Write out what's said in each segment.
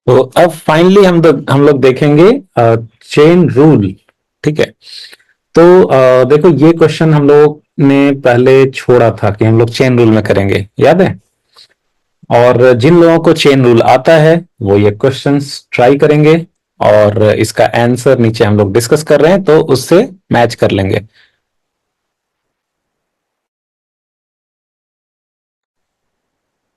तो अब फाइनली हम लोग देखेंगे चेन रूल। ठीक है। तो देखो ये क्वेश्चन हम लोग ने पहले छोड़ा था कि हम लोग चेन रूल में करेंगे, याद है। और जिन लोगों को चेन रूल आता है वो ये क्वेश्चंस ट्राई करेंगे, और इसका आंसर नीचे हम लोग डिस्कस कर रहे हैं तो उससे मैच कर लेंगे।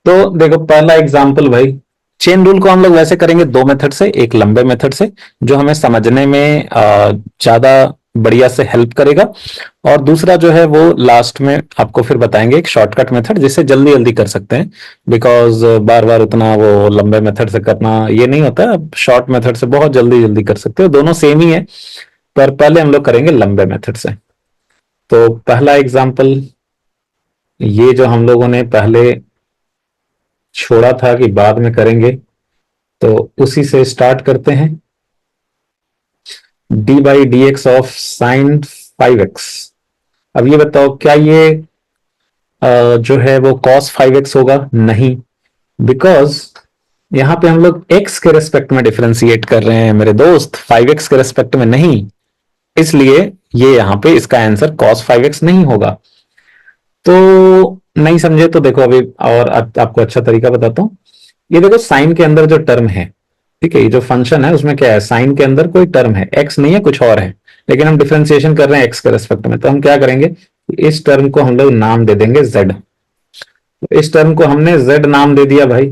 तो देखो पहला एग्जांपल भाई, चेन रूल को हम लोग वैसे करेंगे दो मेथड से, एक लंबे मेथड से जो हमें समझने में ज्यादा बढ़िया से हेल्प करेगा, और दूसरा जो है वो लास्ट में आपको फिर बताएंगे एक शॉर्टकट मेथड जिससे जल्दी जल्दी कर सकते हैं। बिकॉज बार बार उतना वो लंबे मेथड से करना ये नहीं होता है, अब शॉर्ट मेथड से बहुत जल्दी जल्दी कर सकते हो, दोनों सेम ही है। पर पहले हम लोग करेंगे लंबे मेथड से। तो पहला एग्जाम्पल ये जो हम लोगों ने पहले छोड़ा था कि बाद में करेंगे, तो उसी से स्टार्ट करते हैं। D by d x of sine 5x। अब ये बताओ क्या ये जो है वो कॉस 5x होगा? नहीं, बिकॉज यहां पे हम लोग x के रेस्पेक्ट में डिफरेंशिएट कर रहे हैं मेरे दोस्त, 5x के रेस्पेक्ट में नहीं। इसलिए ये यहां पे इसका आंसर cos 5x नहीं होगा। तो नहीं समझे तो देखो अभी और आपको अच्छा तरीका बताता हूं। ये देखो साइन के अंदर जो टर्म है, ठीक है, ये जो फंक्शन है उसमें क्या है, साइन के अंदर कोई टर्म है, एक्स नहीं है कुछ और है, लेकिन हम डिफरेंशिएशन कर रहे हैं एक्स के रेस्पेक्ट में, तो हम क्या करेंगे, इस टर्म को हम लोग नाम दे देंगे जेड। तो इस टर्म को हमने जेड नाम दे दिया भाई।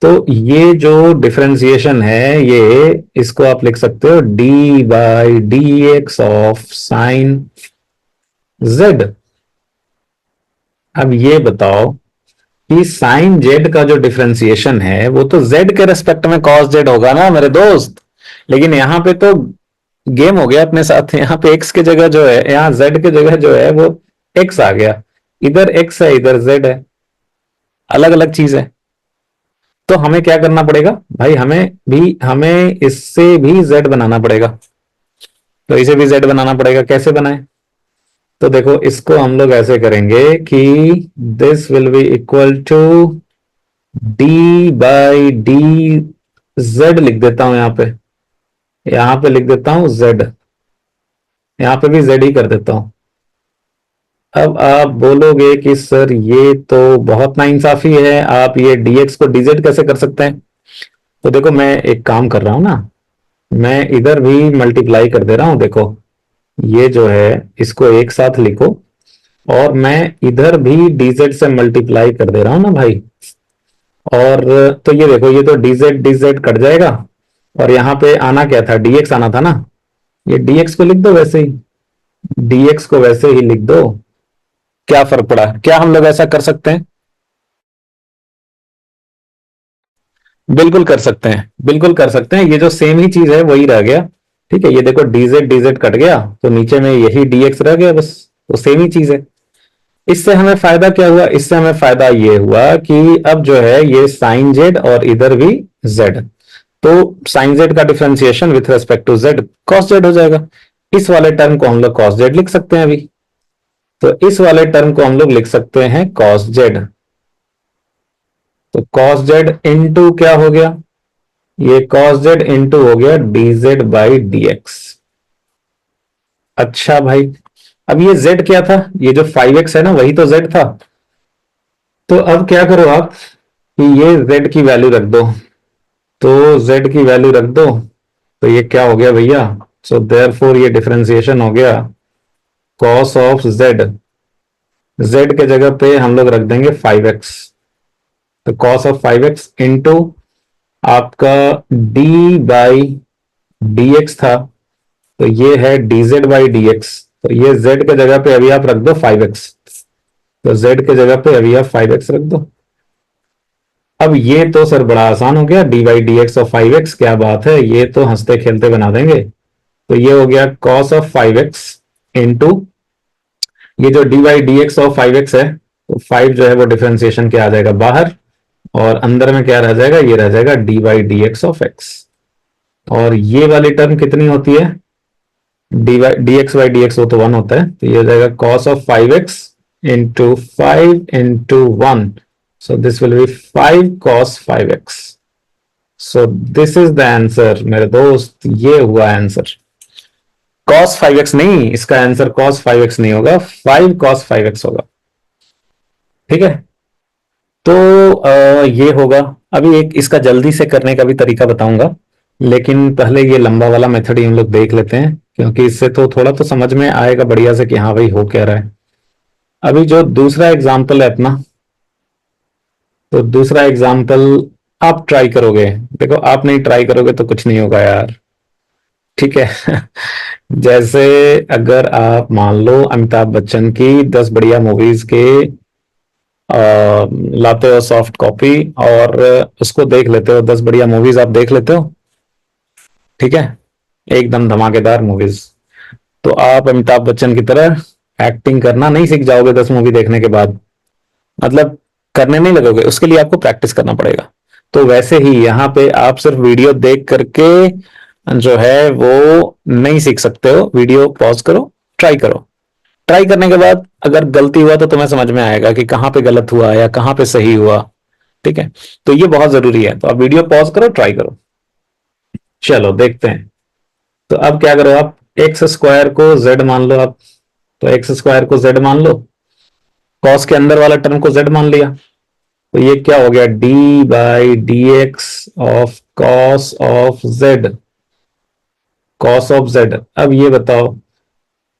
तो ये जो डिफरेंशिएशन है ये, इसको आप लिख सकते हो D by d x of sine Z. अब ये बताओ कि साइन जेड का जो डिफरेंशिएशन है वो तो जेड के रेस्पेक्ट में कॉस जेड होगा ना मेरे दोस्त, लेकिन यहाँ पे तो गेम हो गया अपने साथ। यहाँ पे एक्स की जगह जो है, यहाँ जेड की जगह जो है वो एक्स आ गया, इधर एक्स है इधर जेड है, अलग अलग चीज है। तो हमें क्या करना पड़ेगा भाई, हमें इससे भी जेड बनाना पड़ेगा। तो इसे भी जेड बनाना पड़ेगा, कैसे बनाए? तो देखो इसको हम लोग ऐसे करेंगे कि this will be equal to d by d z लिख देता हूं यहां पे लिख देता हूं जेड, यहां पे भी जेड ही कर देता हूं। अब आप बोलोगे कि सर ये तो बहुत नाइंसाफी है, आप ये dx को dz कैसे कर सकते हैं? तो देखो मैं एक काम कर रहा हूं ना, मैं इधर भी मल्टीप्लाई कर दे रहा हूं। देखो ये जो है इसको एक साथ लिखो, और मैं इधर भी dz से मल्टीप्लाई कर दे रहा हूं ना भाई। और तो ये देखो ये तो dz dz कट जाएगा, और यहाँ पे आना क्या था, dx आना था ना। ये dx को लिख दो वैसे ही, dx को वैसे ही लिख दो। क्या फर्क पड़ा? क्या हम लोग ऐसा कर सकते हैं? बिल्कुल कर सकते हैं, बिल्कुल कर सकते हैं, ये जो सेम ही चीज है वही रह गया। ठीक है, ये देखो dz dz कट गया तो नीचे में यही dx रह गया, बस वो सेम ही चीज है। इससे हमें फायदा क्या हुआ? इससे हमें फायदा ये हुआ कि अब जो है ये साइन जेड और इधर भी जेड, तो साइन जेड का differentiation with respect to z cos z हो जाएगा। इस वाले टर्म को हम लोग कॉस जेड लिख सकते हैं अभी। तो इस वाले टर्म को हम लोग लिख सकते हैं कॉस जेड। तो कॉस जेड इंटू क्या हो गया, ये कॉस जेड इंटू हो गया D Z by d x. अच्छा भाई, अब ये z क्या था, ये जो 5x है ना वही तो z था। तो अब क्या करो आप कि ये z की वैल्यू रख दो। तो z की वैल्यू रख दो, तो ये क्या हो गया भैया, सो देयरफॉर ये डिफरेंशिएशन हो गया cos ऑफ z। z के जगह पे हम लोग रख देंगे 5x। तो cos ऑफ 5x इंटू आपका d बाई dx था, तो ये है dz बाई dx। तो ये z के जगह पे अभी आप रख दो 5x। तो z के जगह पे अभी आप 5x रख दो। अब ये तो सर बड़ा आसान हो गया, d by d x of 5x, क्या बात है, ये तो हंसते खेलते बना देंगे। तो ये हो गया cos ऑफ 5x इंटू ये जो d by d x of 5x है, तो 5 जो है वो डिफरेंशिएशन के आ जाएगा बाहर, और अंदर में क्या रह जाएगा, ये रह जाएगा D by d x of x. और ये वाली टर्म कितनी होती है, D x by d x, वो तो 1 होता है, तो ये हो जाएगा cos of 5x into 5 into 1। So this will B 5 cos 5x। So this is the answer मेरे दोस्त, ये हुआ आंसर। cos 5x नहीं, इसका आंसर cos 5x नहीं होगा, 5 cos 5x होगा। ठीक है, तो ये होगा। अभी एक इसका जल्दी से करने का भी तरीका बताऊंगा, लेकिन पहले ये लंबा वाला मेथड ही हम लोग देख लेते हैं, क्योंकि इससे तो थोड़ा तो समझ में आएगा बढ़िया से कि हाँ भाई हो क्या रहा है। अभी जो दूसरा एग्जाम्पल है अपना, तो दूसरा एग्जाम्पल आप ट्राई करोगे। देखो, आप नहीं ट्राई करोगे तो कुछ नहीं होगा यार। ठीक है। जैसे अगर आप मान लो अमिताभ बच्चन की 10 बढ़िया मूवीज के लाते हो सॉफ्ट कॉपी, और उसको देख लेते हो, 10 बढ़िया मूवीज आप देख लेते हो। ठीक है, एकदम धमाकेदार मूवीज। तो आप अमिताभ बच्चन की तरह एक्टिंग करना नहीं सीख जाओगे 10 मूवी देखने के बाद, मतलब करने नहीं लगोगे, उसके लिए आपको प्रैक्टिस करना पड़ेगा। तो वैसे ही यहाँ पे आप सिर्फ वीडियो देख करके जो है वो नहीं सीख सकते हो। वीडियो पॉज करो, ट्राई करो। ट्राई करने के बाद अगर गलती हुआ तो तुम्हें समझ में आएगा कि कहाँ पे गलत हुआ या कहाँ पे सही हुआ। ठीक है, तो ये बहुत जरूरी है। तो आप वीडियो पॉज करो, ट्राई करो। चलो देखते हैं। तो अब क्या करो आप, एक्स स्क्वायर को जेड मान लो आप। तो एक्स स्क्वायर को जेड मान लो, कॉस के अंदर वाला टर्म को जेड मान लिया, तो ये क्या हो गया, d by d x of cos of Z. Cos of Z. अब ये बताओ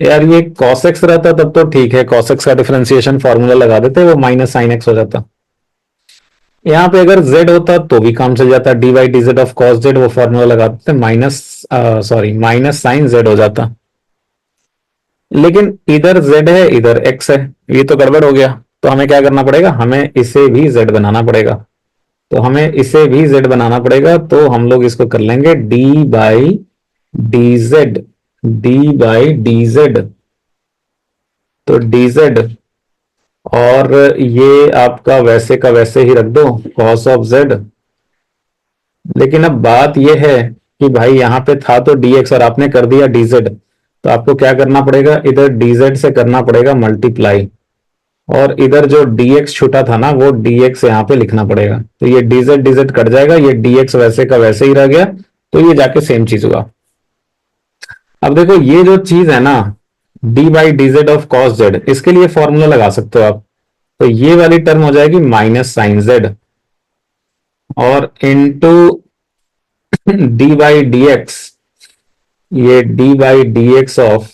यार, ये कॉस एक्स रहता तब तो ठीक है, कॉस एक्स का डिफरेंशिएशन फॉर्मूला लगा देते, वो माइनस साइन एक्स हो जाता। यहाँ पे अगर z होता तो भी काम चल जाता, d y d z of cos z, वो फॉर्मूला लगा देते, minus sorry minus sine z हो जाता। लेकिन इधर z है इधर x है, ये तो गड़बड़ हो गया। तो हमें क्या करना पड़ेगा, हमें इसे भी z बनाना पड़ेगा। तो हमें इसे भी z बनाना पड़ेगा, तो हम लोग इसको कर लेंगे d by d Z. D by d Z, तो डी जेड, और ये आपका वैसे का वैसे ही रख दो, कॉस ऑफ जेड। लेकिन अब बात यह है कि भाई यहाँ पे था तो dx और आपने कर दिया dz, तो आपको क्या करना पड़ेगा, इधर dz से करना पड़ेगा मल्टीप्लाई, और इधर जो dx छूटा था ना वो dx यहाँ पे लिखना पड़ेगा। तो ये dz dz कट जाएगा, ये dx वैसे का वैसे ही रह गया, तो ये जाके सेम चीज हुआ। अब देखो ये जो चीज है ना, d by d z of cos Z, इसके लिए फॉर्मूला लगा सकते हो आप। तो ये वाली टर्म हो जाएगी माइनस साइन जेड, और into d by d x, ये d by d x of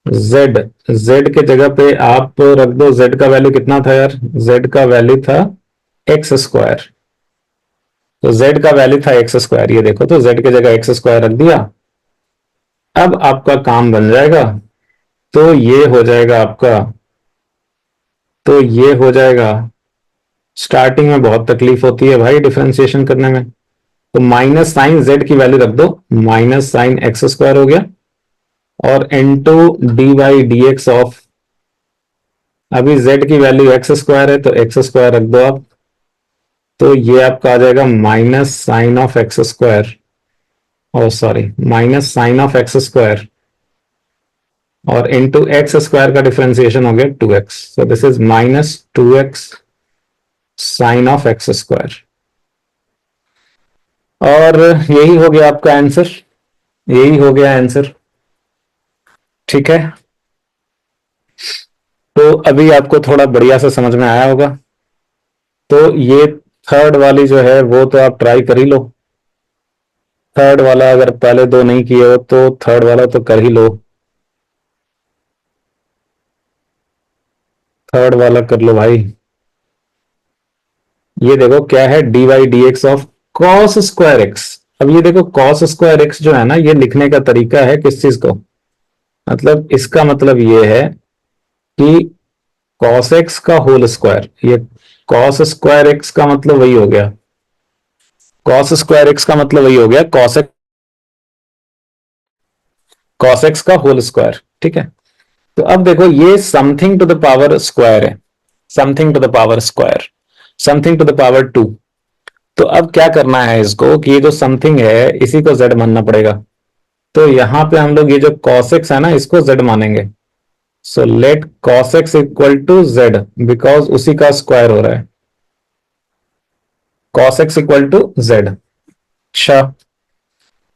z. Z के जगह पे आप रख दो, जेड का वैल्यू कितना था यार, जेड का वैल्यू था एक्स स्क्वायर। तो जेड का वैल्यू था एक्स स्क्वायर, ये देखो, तो जेड के जगह एक्स स्क्वायर रख दिया। अब आपका काम बन जाएगा, तो ये हो जाएगा आपका, तो ये हो जाएगा। स्टार्टिंग में बहुत तकलीफ होती है भाई डिफरेंशिएशन करने में। तो माइनस साइन जेड की वैल्यू रख दो, माइनस साइन एक्स स्क्वायर हो गया, और into d by d x of, अभी z की वैल्यू एक्स स्क्वायर है तो एक्स स्क्वायर रख दो आप। तो ये आपका आ जाएगा minus sine of x square, और sorry minus sine of x square, और इंटू एक्स स्क्वायर का डिफरेंशिएशन हो गया 2x, so this is minus 2x sine of x square. और यही हो गया आपका आंसर, यही हो गया आंसर। ठीक है, तो अभी आपको थोड़ा बढ़िया से समझ में आया होगा। तो ये थर्ड वाली जो है वो तो आप ट्राई कर ही लो। थर्ड वाला अगर पहले दो नहीं किए हो तो थर्ड वाला तो कर ही लो, थर्ड वाला कर लो भाई। ये देखो क्या है, d y d x of cos square x. अब ये देखो कॉस स्क्वायर एक्स जो है ना, ये लिखने का तरीका है किस चीज को, मतलब इसका मतलब ये है कि कॉस एक्स का होल स्क्वायर, ये कॉस स्क्वायर एक्स का मतलब वही हो गया, कॉस स्क्वायर एक्स का मतलब वही हो गया कॉस एक्स का होल स्क्वायर। ठीक है, तो अब देखो ये something to the power square है, something to the power square, something to the power 2। तो अब क्या करना है इसको, कि ये जो समथिंग है इसी को z मानना पड़ेगा। तो यहां पे हम लोग ये जो cos x है ना, इसको z मानेंगे। So let cos x equal to z, because उसी का स्क्वायर हो रहा है, cos x equal to z। अच्छा,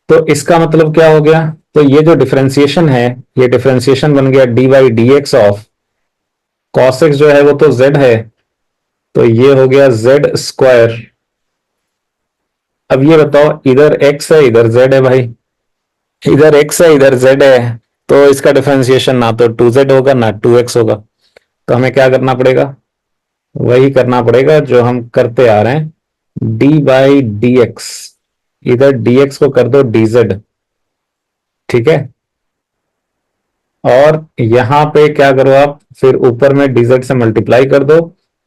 तो इसका मतलब क्या हो गया? तो ये जो डिफरेंशिएशन है, ये डिफरेंशिएशन बन गया d by d x of cos x, जो है वो तो जेड है, तो ये हो गया जेड स्क्वायर। अब ये बताओ, इधर एक्स है इधर जेड है भाई, इधर एक्स है इधर जेड है, तो इसका डिफरेंशिएशन ना तो टू जेड होगा ना टू एक्स होगा। तो हमें क्या करना पड़ेगा? वही करना पड़ेगा जो हम करते आ रहे हैं, डी बाई डी एक्स, इधर डी एक्स को कर दो डी जेड, ठीक है। और यहां पे क्या करो आप, फिर ऊपर में dz से मल्टीप्लाई कर दो,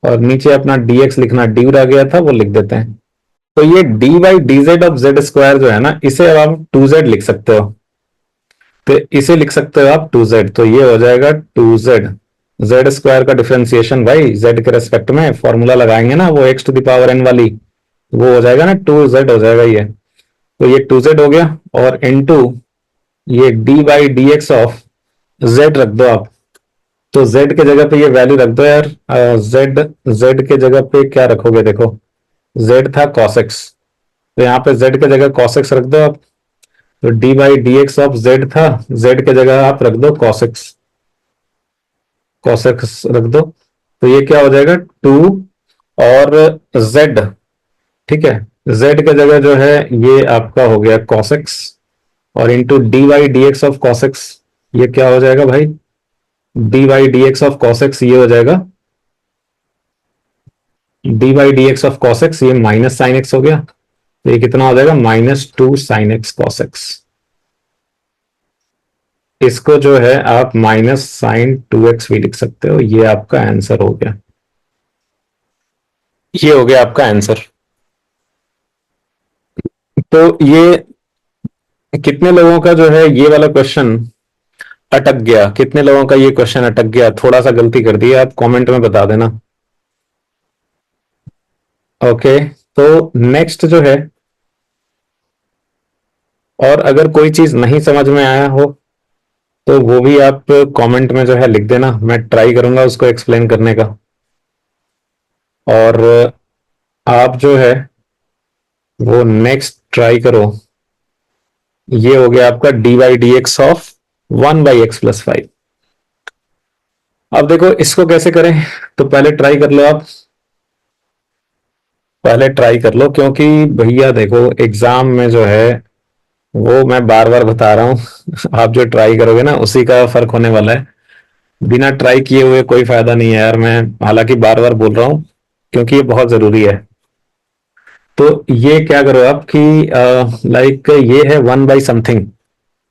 और नीचे अपना dx लिखना डी रह गया था वो लिख देते हैं। तो ये d by d z of Z square जो है ना, इसे अब आप टू जेड लिख सकते हो। तो इसे लिख सकते हो आप टू जेड, तो ये हो जाएगा टू जेड। जेड स्क्वायर का डिफरेंशिएशन भाई जेड के रेस्पेक्ट में फॉर्मूला लगाएंगे ना, वो x to the power n वाली, वो हो जाएगा ना टू जेड हो जाएगा ये। तो ये टू जेड हो गया, और इनटू ये d by d x of Z रख दो आप। तो z के जगह पे ये वैल्यू रख दो यार, z z के जगह पे क्या रखोगे? देखो, z था cos x, तो यहाँ पे z के जगह cos x रख दो आप। तो d by d x of z था, z के जगह आप रख दो cos x रख दो। तो ये क्या हो जाएगा, टू और z, ठीक है, z के जगह जो है ये आपका हो गया cos x, और into d by d x of cos x, ये क्या हो जाएगा भाई, D by d x of cos x, ये हो जाएगा D by d x of cos x, ये माइनस साइन एक्स हो गया, तो ये कितना हो जाएगा, minus two sine x cos x. इसको जो है आप माइनस साइन टू एक्स भी लिख सकते हो, ये आपका आंसर हो गया, ये हो गया आपका आंसर। तो ये कितने लोगों का जो है ये वाला क्वेश्चन अटक गया, कितने लोगों का ये क्वेश्चन अटक गया, थोड़ा सा गलती कर दी आप कमेंट में बता देना। ओके, तो नेक्स्ट जो है, और अगर कोई चीज नहीं समझ में आया हो तो वो भी आप कमेंट में जो है लिख देना, मैं ट्राई करूंगा उसको एक्सप्लेन करने का। और आप जो है वो नेक्स्ट ट्राई करो। ये हो गया आपका D by d x of one by x plus five. अब देखो इसको कैसे करें, तो पहले ट्राई कर लो आप, पहले ट्राई कर लो, क्योंकि भैया देखो एग्जाम में जो है वो मैं बार बार बता रहा हूँ आप जो ट्राई करोगे ना उसी का फर्क होने वाला है। बिना ट्राई किए हुए कोई फायदा नहीं है यार, मैं हालांकि बार बार बोल रहा हूँ क्योंकि ये बहुत जरूरी है। तो ये क्या करो आप कि लाइक ये है वन बाई समथिंग,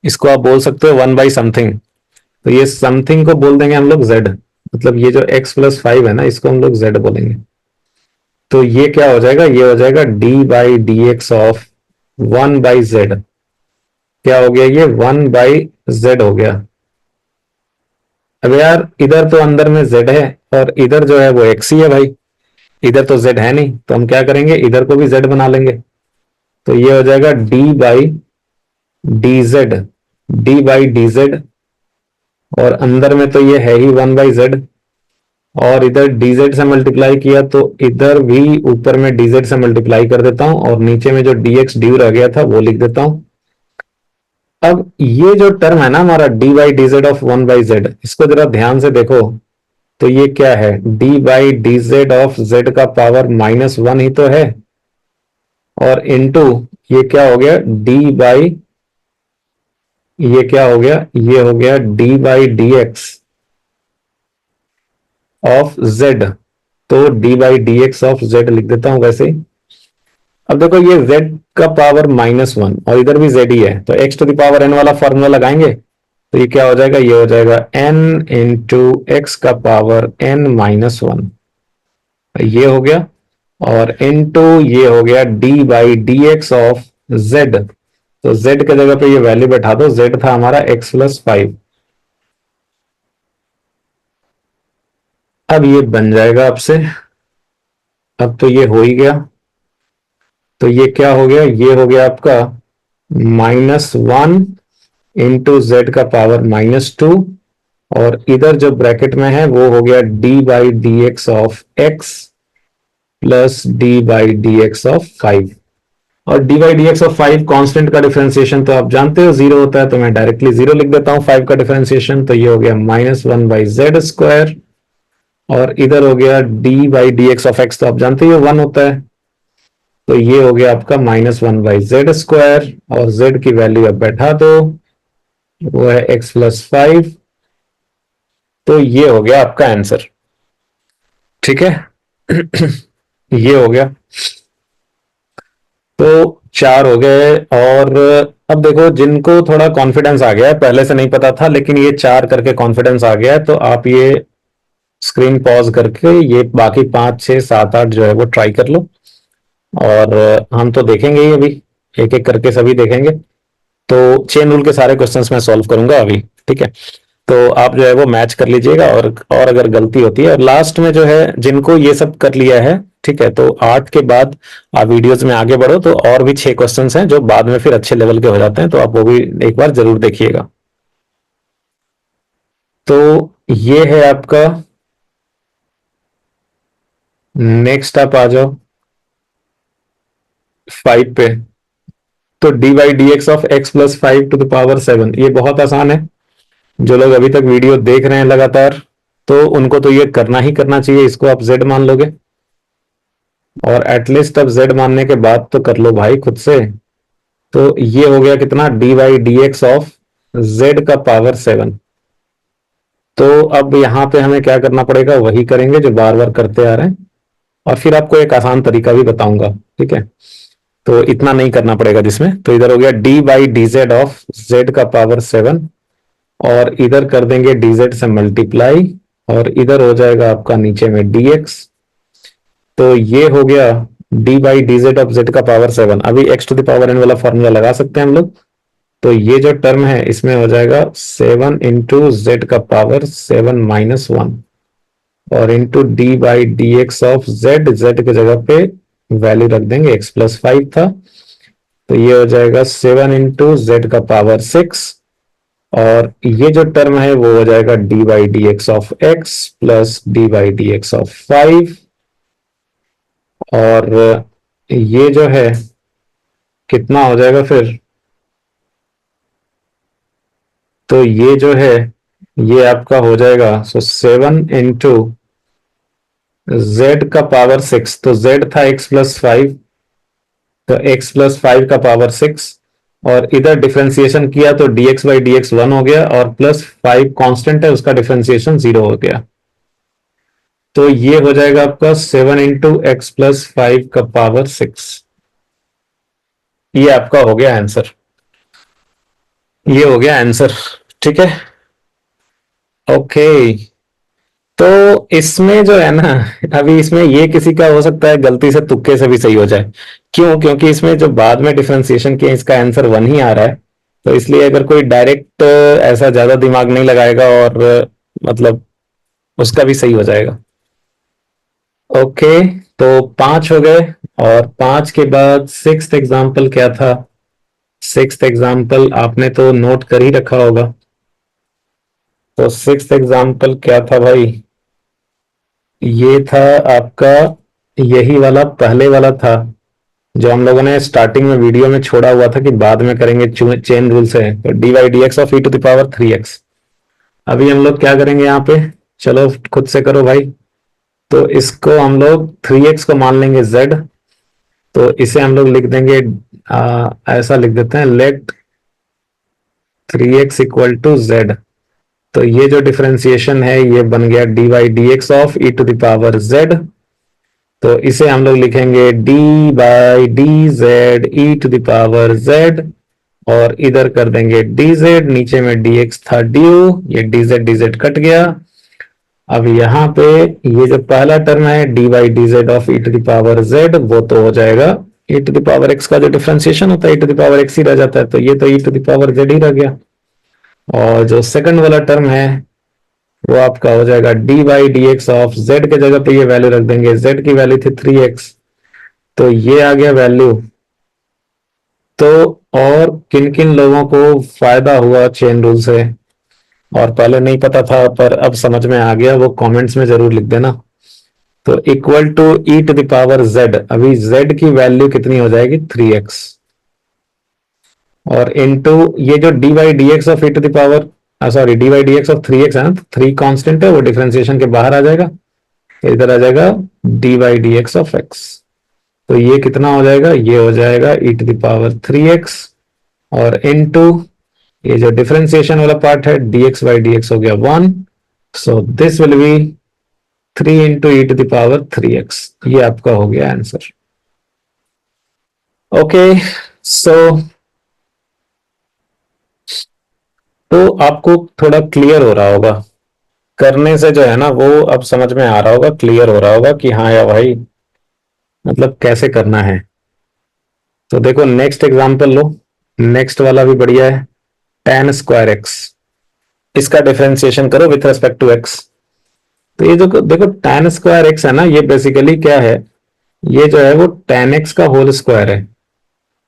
इसको आप बोल सकते हो वन बाई समथिंग। तो ये समथिंग को बोल देंगे हम लोग जेड, मतलब ये जो एक्स प्लस फाइव है ना इसको हम लोग जेड बोलेंगे। तो ये क्या हो जाएगा, ये हो जाएगा D by d x of one by Z. क्या हो गया, ये वन बाई जेड हो गया। अब यार इधर तो अंदर में जेड है, और इधर जो है वो एक्स ही है भाई, इधर तो जेड है नहीं, तो हम क्या करेंगे, इधर को भी जेड बना लेंगे। तो ये हो जाएगा D by d Z, D by d Z, और अंदर में तो ये है ही वन बाई जेड, और इधर dz से मल्टीप्लाई किया तो इधर भी ऊपर में dz से मल्टीप्लाई कर देता हूं, और नीचे में जो dx ड्यू रह गया था वो लिख देता हूं। अब ये जो टर्म है ना हमारा D by d z of one by Z, इसको जरा ध्यान से देखो, तो ये क्या है, d by d z of Z का पावर माइनस वन ही तो है, और इनटू ये क्या हो गया, डी बाई, ये क्या हो गया, ये हो गया d by d x of z. तो d by d x of z लिख देता हूं वैसे ही। अब देखो ये z का पावर माइनस वन, और इधर भी z ही है, तो x to the power n वाला फॉर्मूला लगाएंगे, तो ये क्या हो जाएगा, ये हो जाएगा n इंटू एक्स का पावर n माइनस वन, ये हो गया, और इनटू ये हो गया d by d x of z। तो z के जगह पे ये वैल्यू बैठा दो, z था हमारा x प्लस फाइव। अब ये बन जाएगा आपसे, अब तो ये हो ही गया। तो ये क्या हो गया, ये हो गया आपका माइनस वन इंटू जेड का पावर माइनस टू, और इधर जो ब्रैकेट में है वो हो गया d by d x of x plus d by d x of five. और d by d x of 5 constant का डिफरेंशिएशन तो आप जानते हो जीरो होता है, तो मैं डायरेक्टली जीरो लिख देता हूँ 5 का डिफरेंशिएशन, तो ये हो गया -1/z²। और इधर हो गया d by d x of x, तो आप जानते ही हो 1 होता है, तो ये हो गया आपका -1/z²। और z की वैल्यू अब बैठा दो, वो है x+5। तो ये हो गया आपका आंसर। ठीक है। ये हो गया। तो 4 हो गए। और अब देखो, जिनको थोड़ा कॉन्फिडेंस आ गया है, पहले से नहीं पता था लेकिन ये 4 करके कॉन्फिडेंस आ गया है, तो आप ये स्क्रीन पॉज करके ये बाकी 5 6 7 8 जो है वो ट्राई कर लो। और हम तो देखेंगे ही अभी, एक एक करके सभी देखेंगे। तो चेन रूल के सारे क्वेश्चंस मैं सॉल्व करूंगा अभी। ठीक है, तो आप जो है वो मैच कर लीजिएगा, और अगर गलती होती है, और लास्ट में जो है जिनको ये सब कर लिया है, ठीक है, तो 8 के बाद आप वीडियोस में आगे बढ़ो, तो और भी 6 क्वेश्चंस हैं जो बाद में फिर अच्छे लेवल के हो जाते हैं, तो आप वो भी एक बार जरूर देखिएगा। तो ये है आपका। नेक्स्ट आप आ जाओ 5 पे। तो d by d x of x+5⁵ ये बहुत आसान है। जो लोग अभी तक वीडियो देख रहे हैं लगातार, तो उनको तो ये करना ही करना चाहिए, इसको आप z मान लोगे। और एटलीस्ट अब z मानने के बाद तो कर लो भाई खुद से। तो ये हो गया कितना, D by d x of z⁻7। तो अब यहां पे हमें क्या करना पड़ेगा, वही करेंगे जो बार बार करते आ रहे हैं, और फिर आपको एक आसान तरीका भी बताऊंगा। ठीक है, तो इतना नहीं करना पड़ेगा जिसमें, तो इधर हो गया d by d z of z⁻7। और इधर कर देंगे dz से मल्टीप्लाई, और इधर हो जाएगा आपका नीचे में dx। तो ये हो गया d by d z of z⁻7। अभी x⁻n वाला फॉर्मूला लगा सकते हैं हम लोग। तो ये जो टर्म है इसमें हो जाएगा 7 इंटू z⁻7 - 1, और into d by d x of z की जगह पे वैल्यू रख देंगे, x+5 था, तो ये हो जाएगा 7 इंटू z⁻6। और ये जो टर्म है वो हो जाएगा D by d x of x plus d by d x of 5। और ये जो है कितना हो जाएगा फिर, तो ये जो है ये आपका हो जाएगा, सो 7 इंटू z⁻6, तो z था x+5, तो x+5 का पावर 6। और इधर डिफरेंशिएशन किया तो dx बाई डी एक्स 1 हो गया, और +5 कांस्टेंट है उसका डिफरेंशिएशन 0 हो गया। तो ये हो जाएगा आपका 7 इंटू x+5 का पावर 6। ये आपका हो गया आंसर। ये हो गया आंसर। ठीक है, ओके। तो इसमें जो है ना, अभी इसमें ये किसी का हो सकता है गलती से तुक्के से भी सही हो जाए। क्यों? क्योंकि इसमें जो बाद में डिफरेंशिएशन किया इसका आंसर 1 ही आ रहा है। तो इसलिए अगर कोई डायरेक्ट ऐसा ज्यादा दिमाग नहीं लगाएगा, और मतलब उसका भी सही हो जाएगा। ओके, तो 5 हो गए। और 5 के बाद सिक्स्थ एग्जाम्पल क्या था? सिक्स्थ एग्जाम्पल आपने तो नोट कर ही रखा होगा। तो सिक्स्थ एग्जाम्पल क्या था भाई? ये था आपका, यही वाला पहले वाला था जो हम लोगों ने स्टार्टिंग में वीडियो में छोड़ा हुआ था कि बाद में करेंगे चेन रूल से। तो d y d x of e⁻3x। अभी हम लोग क्या करेंगे यहाँ पे, चलो खुद से करो भाई। तो इसको हम लोग 3x को मान लेंगे z। तो इसे हम लोग लिख देंगे, ऐसा लिख देते हैं, late 3x equal to z। तो ये जो डिफरेंशिएशन है ये बन गया d y d x of e⁻z। तो इसे हम लोग लिखेंगे d by d Z e⁻z। और इधर कर देंगे dz, नीचे में dx था ड्यू, ये dz कट गया। अब यहाँ पे ये जो पहला टर्म है d by d z of e⁻z, वो तो हो जाएगा e⁻x का जो डिफरेंशिएशन होता है e⁻x ही रह जाता है, तो ये तो e⁻z ही रह गया। और जो सेकंड वाला टर्म है वो आपका हो जाएगा D by d x of z के जगह पे ये वैल्यू रख देंगे, z की वैल्यू थी 3x, तो ये आ गया वैल्यू। तो और किन किन लोगों को फायदा हुआ चेन रूल से, और पहले नहीं पता था पर अब समझ में आ गया, वो कमेंट्स में जरूर लिख देना। तो equal to e to the power z, अभी जेड की वैल्यू कितनी हो जाएगी 3x, और इनटू ये जो d by d x of e to the power, sorry d by d x of 3x है ना, तो 3 कांस्टेंट है, वो डिफरेंशिएशन के बाहर आ जाएगा, तो इधर आ जाएगा D by d x of x. तो ये कितना हो जाएगा, ये हो जाएगा ई टू द पावर 3x, और इनटू ये जो डिफरेंशिएशन वाला पार्ट है dx बाई डी एक्स हो गया 1, so this will be 3 into e to the power 3x। ये आपका हो गया आंसर। ओके, सो तो आपको थोड़ा क्लियर हो रहा होगा करने से, जो है ना वो अब समझ में आ रहा होगा, क्लियर हो रहा होगा कि हाँ या भाई मतलब कैसे करना है। तो देखो नेक्स्ट एग्जांपल लो, नेक्स्ट वाला भी बढ़िया है, tan स्क्वायर एक्स, इसका डिफरेंशिएशन करो विथ रेस्पेक्ट टू एक्स। तो ये जो देखो tan स्क्वायर एक्स है ना, ये बेसिकली क्या है, ये जो है वो tan x का होल स्क्वायर है,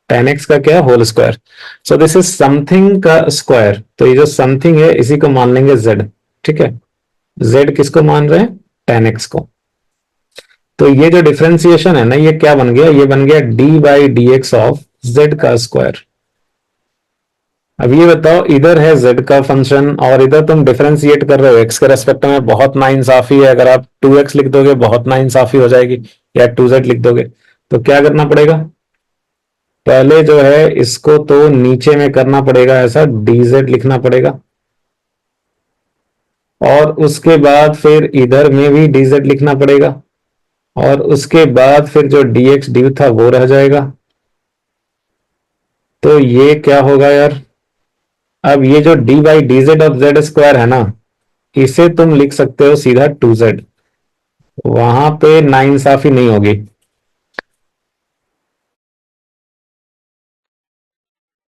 tan x का क्या whole square. So this is something का स्क्वायर, तो ये जो समथिंग है इसी को मान लेंगे z, ठीक है। z किसको मान रहे हैं, tan x को। तो ये जो डिफरेंशिएशन है ना, ये क्या बन गया, ये बन गया d by d x of Z का स्क्वायर। अब ये बताओ, इधर है z का फंक्शन और इधर तुम डिफरेंशिएट कर रहे हो x के रेस्पेक्ट में, बहुत नाइंसाफी है। अगर आप 2x लिख दोगे बहुत नाइंसाफी हो जाएगी, या 2z लिख दोगे, तो क्या करना पड़ेगा, पहले जो है इसको तो नीचे में करना पड़ेगा, ऐसा dz लिखना पड़ेगा, और उसके बाद फिर इधर में भी dz लिखना पड़ेगा, और उसके बाद फिर जो dx ड्यू था वो रह जाएगा। तो ये क्या होगा यार, अब ये जो d by d z of Z square है ना, इसे तुम लिख सकते हो सीधा 2z, वहां पे नाइंसाफी नहीं होगी।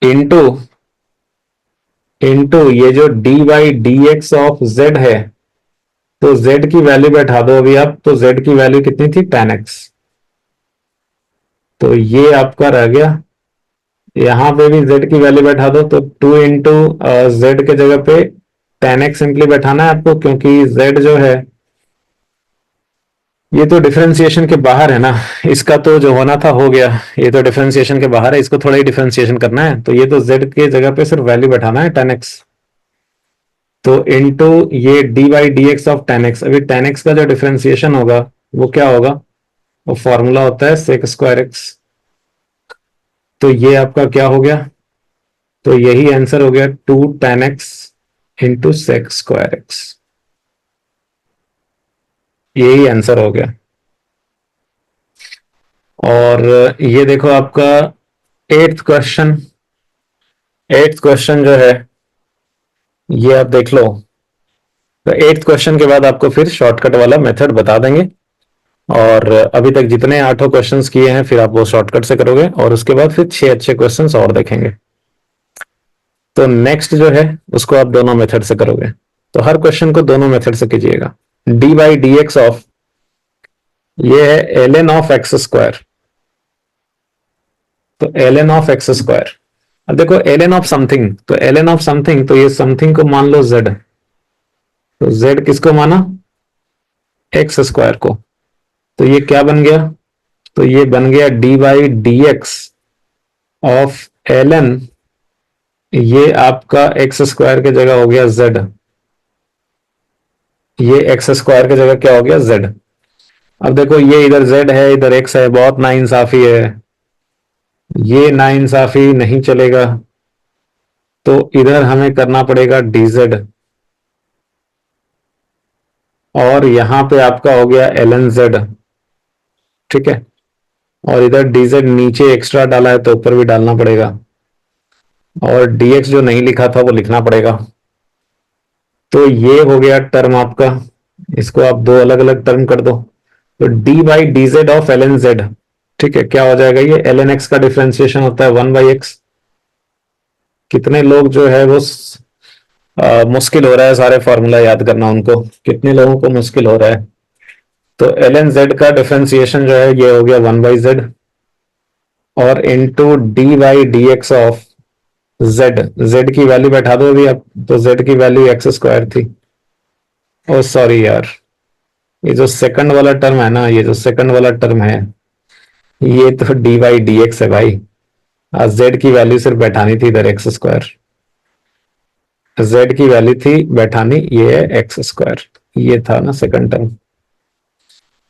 इनटू इनटू ये जो d by d x of Z है, तो z की वैल्यू बैठा दो अभी आप, तो z की वैल्यू कितनी थी tan x, तो ये आपका रह गया। यहां पे भी z की वैल्यू बैठा दो, तो 2 इंटू जेड के जगह पे tan x सिंपली बैठाना है आपको, क्योंकि z जो है ये तो डिफरेंशिएशन के बाहर है ना, इसका तो जो होना था हो गया, ये तो डिफरेंशिएशन के बाहर है, इसको थोड़ा ही डिफरेंशिएशन करना है, तो ये तो z के जगह पे सिर्फ वैल्यू बैठाना है tan x। तो इनटू ये d by d x of tan x, अभी tan x का जो डिफरेंशिएशन होगा वो क्या होगा, वो फॉर्मूला होता है sec स्क्वायर एक्स। तो ये आपका क्या हो गया, तो यही आंसर हो गया 2 tan x into sec square x, यही आंसर हो गया। और ये देखो आपका एट्थ क्वेश्चन जो है ये आप देख लो। तो एट्थ क्वेश्चन के बाद आपको फिर शॉर्टकट वाला मेथड बता देंगे, और अभी तक जितने 8 क्वेश्चंस किए हैं फिर आप वो शॉर्टकट से करोगे, और उसके बाद फिर 6 अच्छे क्वेश्चंस और देखेंगे। तो नेक्स्ट जो है उसको आप दोनों मेथड से करोगे, तो हर क्वेश्चन को दोनों मेथड से कीजिएगा। D by d x of, ये है l n of x square, तो l n of x square. अब देखो एल एन ऑफ समथिंग, तो एल एन ऑफ समथिंग, तो ये समथिंग को मान लो जेड, तो जेड किसको माना, एक्स स्क्वायर को। तो ये क्या बन गया, तो ये बन गया d by d x of l n, ये आपका एक्स स्क्वायर की जगह हो गया जेड, ये एक्स स्क्वायर की जगह क्या हो गया जेड। अब देखो ये इधर जेड है इधर एक्स है, बहुत नाइंसाफी है, ये नाइंसाफी नहीं चलेगा, तो इधर हमें करना पड़ेगा dz, और यहां पे आपका हो गया lnz, ठीक है। और इधर dz नीचे एक्स्ट्रा डाला है तो ऊपर भी डालना पड़ेगा, और dx जो नहीं लिखा था वो लिखना पड़ेगा। तो ये हो गया टर्म आपका, इसको आप दो अलग अलग टर्म कर दो, तो d by d z of lnz, ठीक है, क्या हो जाएगा, ये ln x का डिफरेंशिएशन होता है 1/x। कितने लोग जो है वो मुश्किल हो रहा है सारे फॉर्मूला याद करना, उनको कितने लोगों को मुश्किल हो रहा है। तो ln z का डिफरेंशिएशन जो है ये हो गया 1/z, और into d by d x of z, z की वैल्यू बैठा दो अभी आप, तो z की वैल्यू एक्स स्क्वायर थी, ओ सॉरी यार, ये जो सेकंड वाला टर्म है ना, ये जो सेकंड वाला टर्म है, ये तो डी वाई डी एक्स है भाई। जेड की वैल्यू सिर्फ बैठानी थी इधर एक्स स्क्वायर, जेड की वैल्यू थी बैठानी, ये है एक्स स्क्वायर, ये था ना सेकंड टर्म।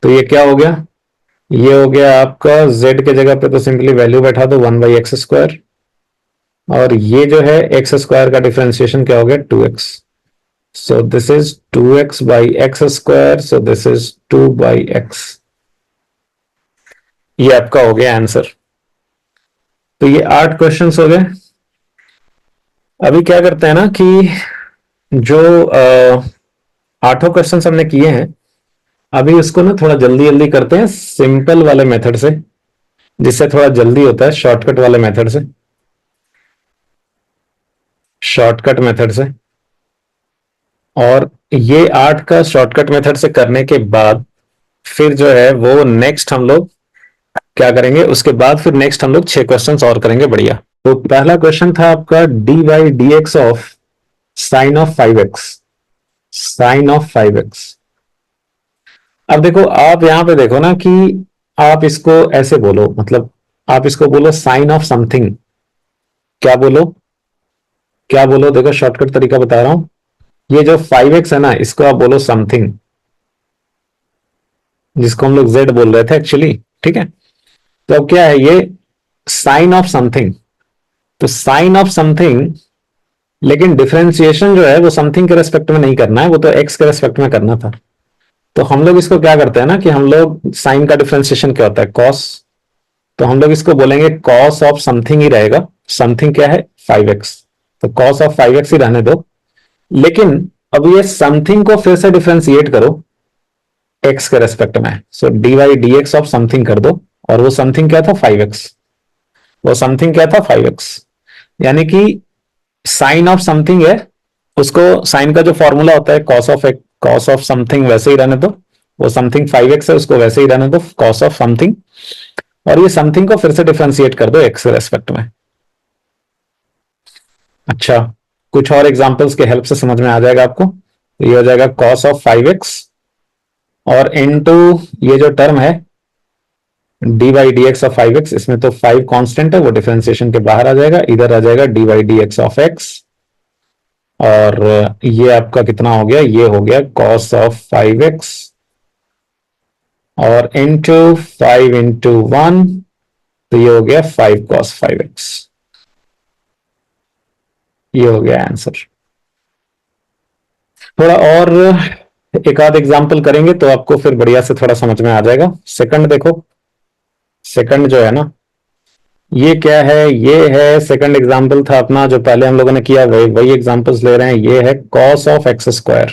तो ये क्या हो गया, ये हो गया आपका जेड के जगह पे तो सिंपली वैल्यू बैठा दो 1/x²। और ये जो है एक्स स्क्वायर का डिफरेंशिएशन क्या हो गया 2x। So this is 2x/x², so this is 2/x। ये आपका हो गया आंसर। तो ये 8 क्वेश्चंस हो गए। अभी क्या करते हैं ना कि जो आठों क्वेश्चंस हमने किए हैं, अभी उसको ना थोड़ा जल्दी जल्दी करते हैं सिंपल वाले मेथड से, जिससे थोड़ा जल्दी होता है, शॉर्टकट वाले मेथड से, शॉर्टकट मेथड से। और ये 8 का शॉर्टकट मेथड से करने के बाद फिर जो है वो नेक्स्ट हम लोग क्या करेंगे, उसके बाद फिर नेक्स्ट हम लोग 6 क्वेश्चंस और करेंगे। बढ़िया। तो पहला क्वेश्चन था आपका dy/dx of sine of 5x, sine of 5x। अब देखो, आप यहां पे देखो ना कि आप इसको ऐसे बोलो, मतलब आप इसको बोलो साइन ऑफ समथिंग। क्या बोलो, क्या बोलो, देखो शॉर्टकट तरीका बता रहा हूं। ये जो 5x है ना, इसको आप बोलो समथिंग, जिसको हम लोग z बोल रहे थे एक्चुअली। ठीक है, तो अब क्या है, ये साइन ऑफ समथिंग। तो साइन ऑफ समथिंग, लेकिन डिफरेंशिएशन जो है वो समथिंग के रेस्पेक्ट में नहीं करना है, वो तो एक्स के रेस्पेक्ट में करना था। तो हम लोग इसको क्या करते हैं ना कि हम लोग साइन का डिफरेंशिएशन क्या होता है, कॉस। तो हम लोग इसको बोलेंगे कॉस ऑफ समथिंग ही रहेगा। समथिंग क्या है 5x, तो कॉस ऑफ 5x ही रहने दो। लेकिन अब ये समथिंग को फिर से डिफरेंशिएट करो एक्स के रेस्पेक्ट में। सो dy/dx ऑफ समथिंग कर दो, और वो समथिंग क्या था 5x, वो समथिंग क्या था 5x। यानी कि साइन ऑफ समथिंग है, उसको साइन का जो फॉर्मूला होता है कॉस ऑफ समथिंग वैसे ही रहने दो। वो समथिंग 5x है, उसको वैसे ही रहने दो कॉस ऑफ समथिंग। और ये समथिंग को फिर से डिफरेंशिएट कर दो एक्स के रेस्पेक्ट में। अच्छा, कुछ और एग्जांपल्स के हेल्प से समझ में आ जाएगा आपको। ये हो जाएगा कॉस ऑफ 5x और इनटू ये जो टर्म है dy/dx ऑफ 5x, इसमें तो 5 कांस्टेंट है, वो डिफरेंशिएशन के बाहर आ जाएगा, इधर आ जाएगा dy/dx ऑफ x। और ये आपका कितना हो गया, ये हो गया cos ऑफ 5x और इंटू 5 × 1, तो ये हो गया 5 cos 5x। ये हो गया आंसर। थोड़ा और एक आध एग्जाम्पल करेंगे तो आपको फिर बढ़िया से थोड़ा समझ में आ जाएगा। सेकंड देखो, सेकंड जो है ना, ये क्या है, ये है सेकंड एग्जाम्पल था अपना जो पहले हम लोगों ने किया, वही एग्जाम्पल्स ले रहे हैं। ये है cos ऑफ x²।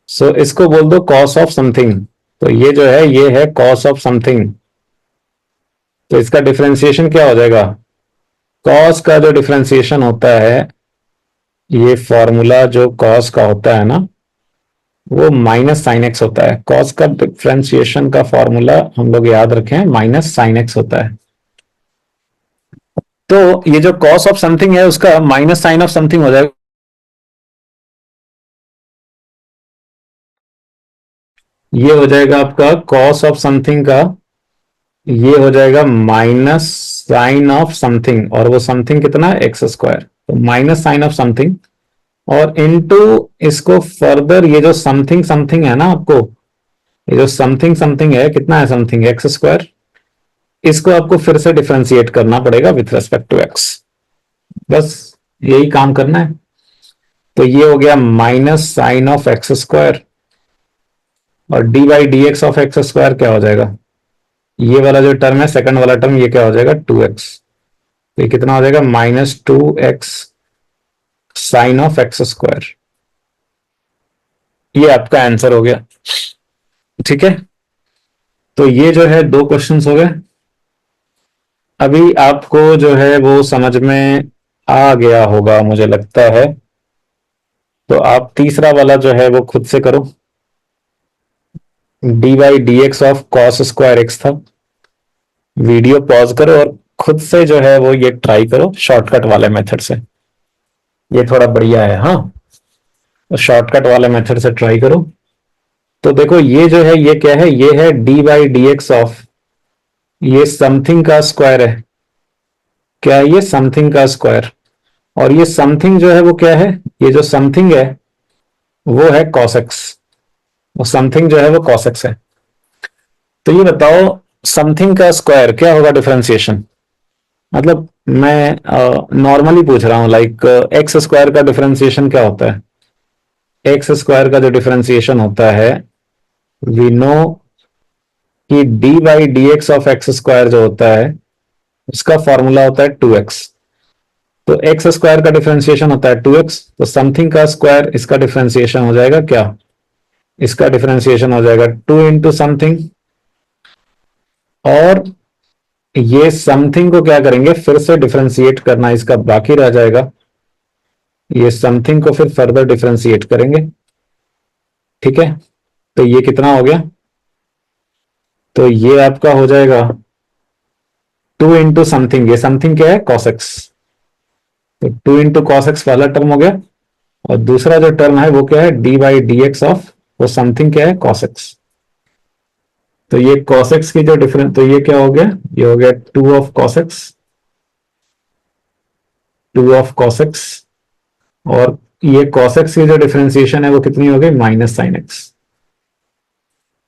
सो इसको बोल दो cos ऑफ समथिंग। तो ये जो है ये है cos ऑफ समथिंग। तो इसका डिफरेंशिएशन क्या हो जाएगा, cos का जो डिफरेंशिएशन होता है, ये फॉर्मूला जो cos का होता है ना, वो माइनस साइन एक्स होता है। cos का डिफरेंशिएशन का फॉर्मूला हम लोग याद रखें, माइनस साइन एक्स होता है। तो ये जो cos ऑफ समथिंग है उसका माइनस साइन ऑफ समथिंग हो जाएगा। ये हो जाएगा आपका cos ऑफ समथिंग का, ये हो जाएगा माइनस साइन ऑफ समथिंग, और वो समथिंग कितना है x²। तो माइनस साइन ऑफ समथिंग और इनटू इसको फर्दर, ये जो समथिंग समथिंग है ना आपको, ये जो समथिंग समथिंग है कितना है, समथिंग x²। इसको आपको फिर से डिफरेंशिएट करना पड़ेगा विथ रेस्पेक्ट टू x। बस यही काम करना है। तो ये हो गया माइनस साइन ऑफ x², और dy/dx ऑफ x² क्या हो जाएगा, ये वाला जो टर्म है सेकंड वाला टर्म, ये क्या हो जाएगा 2x। तो ये कितना हो जाएगा -2x साइन ऑफ x²। ये आपका आंसर हो गया। ठीक है, तो ये जो है 2 क्वेश्चंस हो गए। अभी आपको जो है वो समझ में आ गया होगा मुझे लगता है। तो आप तीसरा वाला जो है वो खुद से करो। dy/dx ऑफ cos² था। वीडियो पॉज करो और खुद से जो है वो ये ट्राई करो शॉर्टकट वाले मेथड से। ये थोड़ा बढ़िया है। हाँ, तो शॉर्टकट वाले मेथड से ट्राई करो। तो देखो ये जो है ये क्या है, ये है d by d x of ये समथिंग का स्क्वायर है। क्या है ये? समथिंग का स्क्वायर। और ये समथिंग जो है वो क्या है? ये जो समथिंग है वो है cos x। वो समथिंग जो है वो cos x है। तो ये बताओ समथिंग का स्क्वायर क्या होगा डिफरेंशिएशन? मतलब मैं नॉर्मली पूछ रहा हूं, लाइक एक्स स्क्वायर का डिफरेंशिएशन क्या होता है? एक्स स्क्वायर का जो डिफरेंशिएशन होता है, वी नो कि D by d x of x square जो होता है उसका फॉर्मूला होता है 2x। तो एक्स स्क्वायर का डिफरेंशिएशन होता है 2x, तो समथिंग का स्क्वायर इसका डिफरेंशिएशन हो जाएगा क्या? इसका डिफरेंशिएशन हो जाएगा 2 इंटू समथिंग। और ये समथिंग को क्या करेंगे, फिर से डिफरेंशिएट करना इसका बाकी रह जाएगा। ये समथिंग को फिर फर्दर डिफरेंशिएट करेंगे। ठीक है, तो ये कितना हो गया? तो ये आपका हो जाएगा 2 इंटू समथिंग। ये समथिंग क्या है? cos x। तो 2 इंटू कॉस एक्स पहला टर्म हो गया, और दूसरा जो टर्म है वो क्या है? D by d x of वो समथिंग क्या है? cos x। तो ये cos x की जो डिफरेंस, तो ये क्या हो गया? ये हो गया 2 of cos x, 2 of cos x। और ये cos x की जो डिफरेंशिएशन है वो कितनी हो गई? Minus sine x.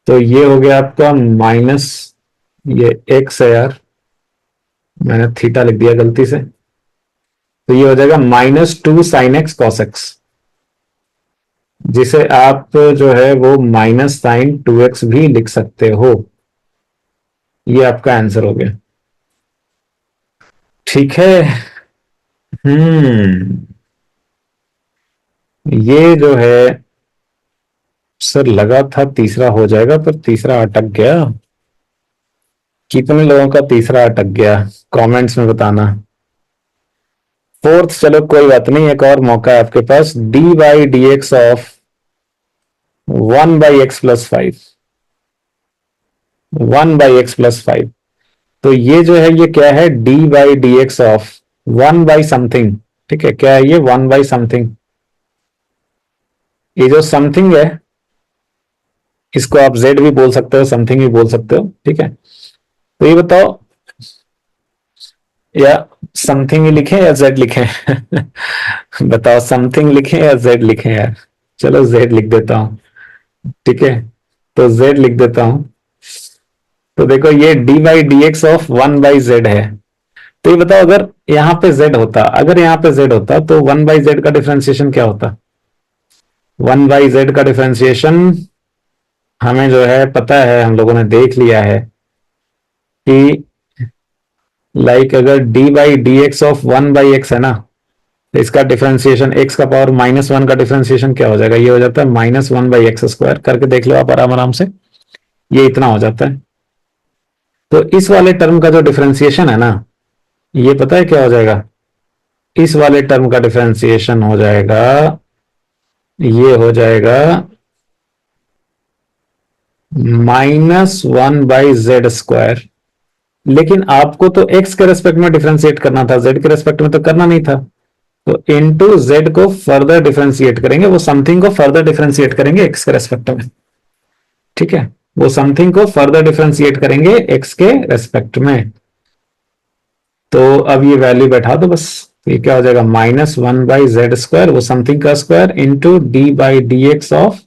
तो ये हो गया आपका माइनस, ये x है यार, मैंने थीटा लिख दिया गलती से। तो ये हो जाएगा -2 साइन एक्स कॉस एक्स, जिसे आप जो है वो माइनस साइन 2x भी लिख सकते हो। ये आपका आंसर हो गया। ठीक है। हम्म, ये जो है सर लगा था तीसरा हो जाएगा, पर तीसरा अटक गया। कितने लोगों का तीसरा अटक गया कमेंट्स में बताना। फोर्थ, चलो कोई बात नहीं, एक और मौका है आपके पास। D by d x of 1/x+5, 1/x+5। तो ये जो है ये क्या है? D by d x of 1/समथिंग। ठीक है, क्या है ये? 1/समथिंग। ये जो समथिंग है इसको आप z भी बोल सकते हो, समथिंग भी बोल सकते हो। ठीक है, तो ये बताओ, या समथिंग ही लिखें या z लिखें? बताओ, समथिंग लिखें या z लिखें यार? चलो z लिख देता हूं। ठीक है, तो z लिख देता हूं। तो देखो ये d by d x of 1/z है। तो ये बताओ, अगर यहाँ पे z होता, अगर यहाँ पे z होता तो 1/z का डिफरेंशिएशन क्या होता? 1/z का डिफरेंशिएशन हमें जो है पता है, हम लोगों ने देख लिया है कि लाइक अगर D by d x of 1/x है ना, तो इसका डिफरेंशिएशन x का पावर -1 का डिफरेंशिएशन क्या हो जाएगा? ये हो जाता है -1/x²। करके देख लो आप आराम आराम से, ये इतना हो जाता है। तो इस वाले टर्म का जो डिफरेंशिएशन है ना, ये पता है क्या हो जाएगा? इस वाले टर्म का डिफरेंशिएशन हो जाएगा, ये हो जाएगा -1/z²। लेकिन आपको तो x के रेस्पेक्ट में डिफरेंशिएट करना था, z के रेस्पेक्ट में तो करना नहीं था। तो इनटू z को फर्दर डिफरेंशिएट करेंगे, वो समथिंग को फर्दर डिफरेंशिएट करेंगे x के रेस्पेक्ट में। ठीक है, वो समथिंग को फर्दर डिफरेंशिएट करेंगे x के रेस्पेक्ट में। तो अब ये वैल्यू बैठा दो बस। ये क्या हो जाएगा? -1/z², वो समथिंग का square, into d by d x of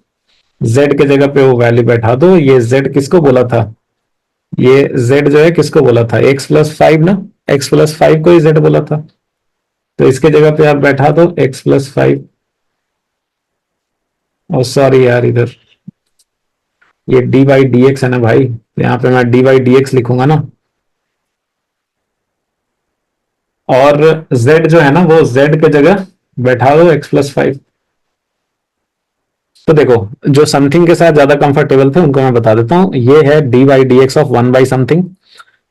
z के जगह पे वो वैल्यू बैठा दो। ये z किसको बोला था? ये z जो है किसको बोला था? x+5 ना, x+5 को ही z बोला था। तो इसके जगह पे आप बैठा दो x+5। और सॉरी यार, इधर ये डी बाई डी एक्स है ना भाई, तो यहाँ पे मैं डी बाई डी एक्स लिखूंगा ना, और z जो है ना वो z के जगह बैठा दो x+5। तो देखो, जो समथिंग के साथ ज्यादा कंफर्टेबल थे उनको मैं बता देता हूं। ये है d by d x of 1/समथिंग।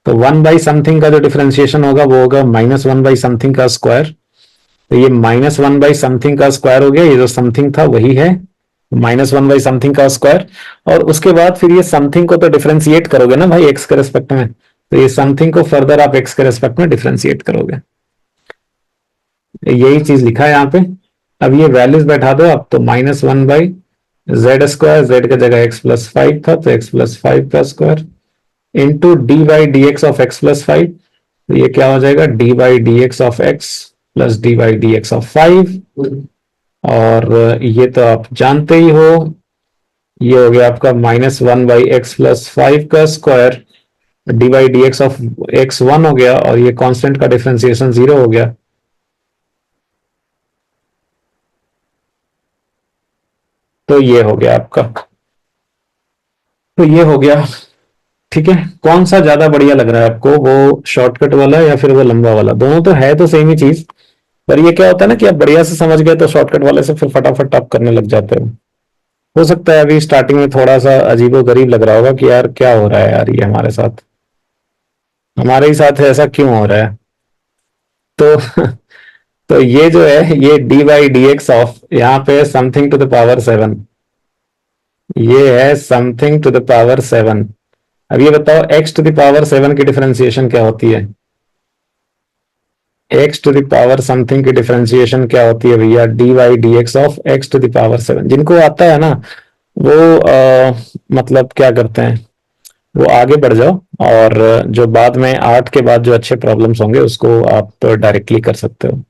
तो 1/समथिंग का जो डिफरेंशिएशन होगा वो होगा -1/समथिंग का स्क्वायर। तो ये -1/समथिंग का स्क्वायर हो गया, ये जो समथिंग था वही है -1/समथिंग का स्क्वायर। और उसके बाद फिर ये समथिंग को तो डिफरेंशिएट करोगे ना भाई एक्स के रेस्पेक्ट में, तो ये समथिंग को फर्दर आप एक्स के रेस्पेक्ट में डिफरेंशिएट करोगे। यही चीज लिखा है यहाँ पे। अब ये वैल्यूज बैठा दो आप, तो -1/, जेड स्क्वायर, जेड की जगह एक्स प्लस फाइव था तो एक्स प्लस फाइव का square into d by d x of x plus five, तो ये क्या हो जाएगा, D by d x of x plus d by d x of five. और ये तो आप जानते ही हो, ये हो गया आपका minus one by x plus five का square, d by d x of x one हो गया, और ये कांस्टेंट का डिफरेंशिएशन जीरो हो गया। तो ये हो गया आपका, तो ये हो गया। ठीक है, कौन सा ज्यादा बढ़िया लग रहा है आपको, वो शॉर्टकट वाला या फिर वो लंबा वाला? दोनों तो है तो सेम ही चीज, पर ये क्या होता है ना कि आप बढ़िया से समझ गए तो शॉर्टकट वाले से फिर फटाफट आप करने लग जाते हो सकता है अभी स्टार्टिंग में थोड़ा सा अजीबो गरीब लग रहा होगा कि यार क्या हो रहा है यार, ये हमारे साथ, हमारे ही साथ ऐसा क्यों हो रहा है। तो तो ये जो है, ये d by d x of, यहाँ पे something to the power seven, ये है something to the power seven. अब ये बताओ x to the power seven की डिफरेंशिएशन क्या होती है? X to the power something की डिफरेंशिएशन क्या होती है भैया? D by d x of x to the power seven. जिनको आता है ना वो मतलब क्या करते हैं, वो आगे बढ़ जाओ, और जो बाद में आर्ट के बाद जो अच्छे प्रॉब्लम्स होंगे उसको आप डायरेक्टली कर सकते हो,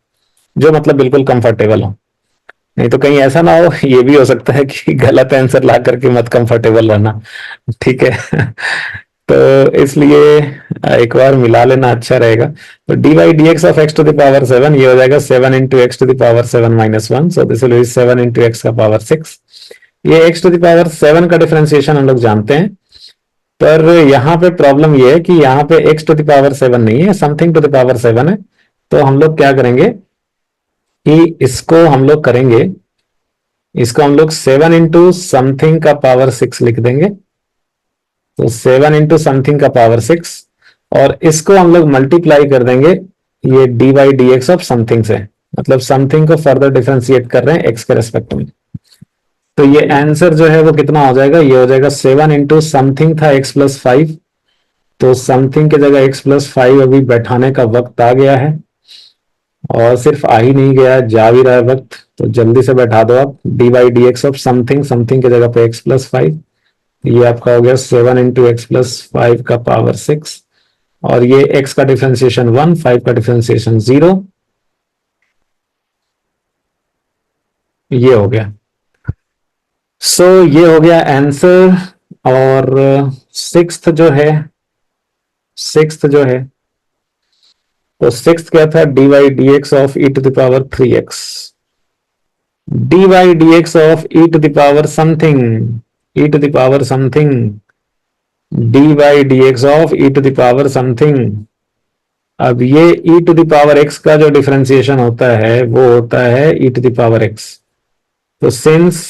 जो मतलब बिल्कुल कंफर्टेबल हो। नहीं तो कहीं ऐसा ना हो, ये भी हो सकता है कि गलत आंसर ला करके मत कंफर्टेबल रहना। ठीक है। तो इसलिए एक बार मिला लेना अच्छा रहेगा। तो d by d x of x to the power seven, ये हो जाएगा seven into x to the power seven minus one, so this will be seven into x का पावर सिक्स। ये x to the power seven का differentiation हम लोग जानते हैं, पर यहाँ पे प्रॉब्लम ये है कि यहाँ पे x to the power seven नहीं है, something to the power seven है। तो हम लोग क्या करेंगे कि इसको हम लोग करेंगे, इसको हम लोग सेवन इंटू समथिंग का पावर सिक्स लिख देंगे, तो सेवन इंटू समथिंग का पावर सिक्स, और इसको हम लोग मल्टीप्लाई कर देंगे ये d by d x of something से, मतलब समथिंग को फर्दर डिफरेंशिएट कर रहे हैं एक्स के रेस्पेक्ट में। तो ये आंसर जो है वो कितना हो जाएगा, ये हो जाएगा सेवन इंटू समथिंग था एक्स प्लस फाइव, तो समथिंग की जगह एक्स प्लस फाइव अभी बैठाने का वक्त आ गया है, और सिर्फ आ ही नहीं गया, जा भी रहा है वक्त, तो जल्दी से बैठा दो आप D by d x of something, something की जगह पे एक्स प्लस फाइव, ये आपका हो गया seven into x plus five का पावर सिक्स, और ये एक्स का डिफरेंशिएशन वन, फाइव का डिफरेंशिएशन जीरो, ये हो गया। सो ये हो गया आंसर। और सिक्स्थ जो है, सिक्स्थ जो है, तो सिक्स्थ क्या था, d y d x of e to the power three x, d y d x of e to the power something, e to the power something, d by d x of e to the power something. अब ये e to the power x का जो differentiation होता है वो होता है e to the power x। तो since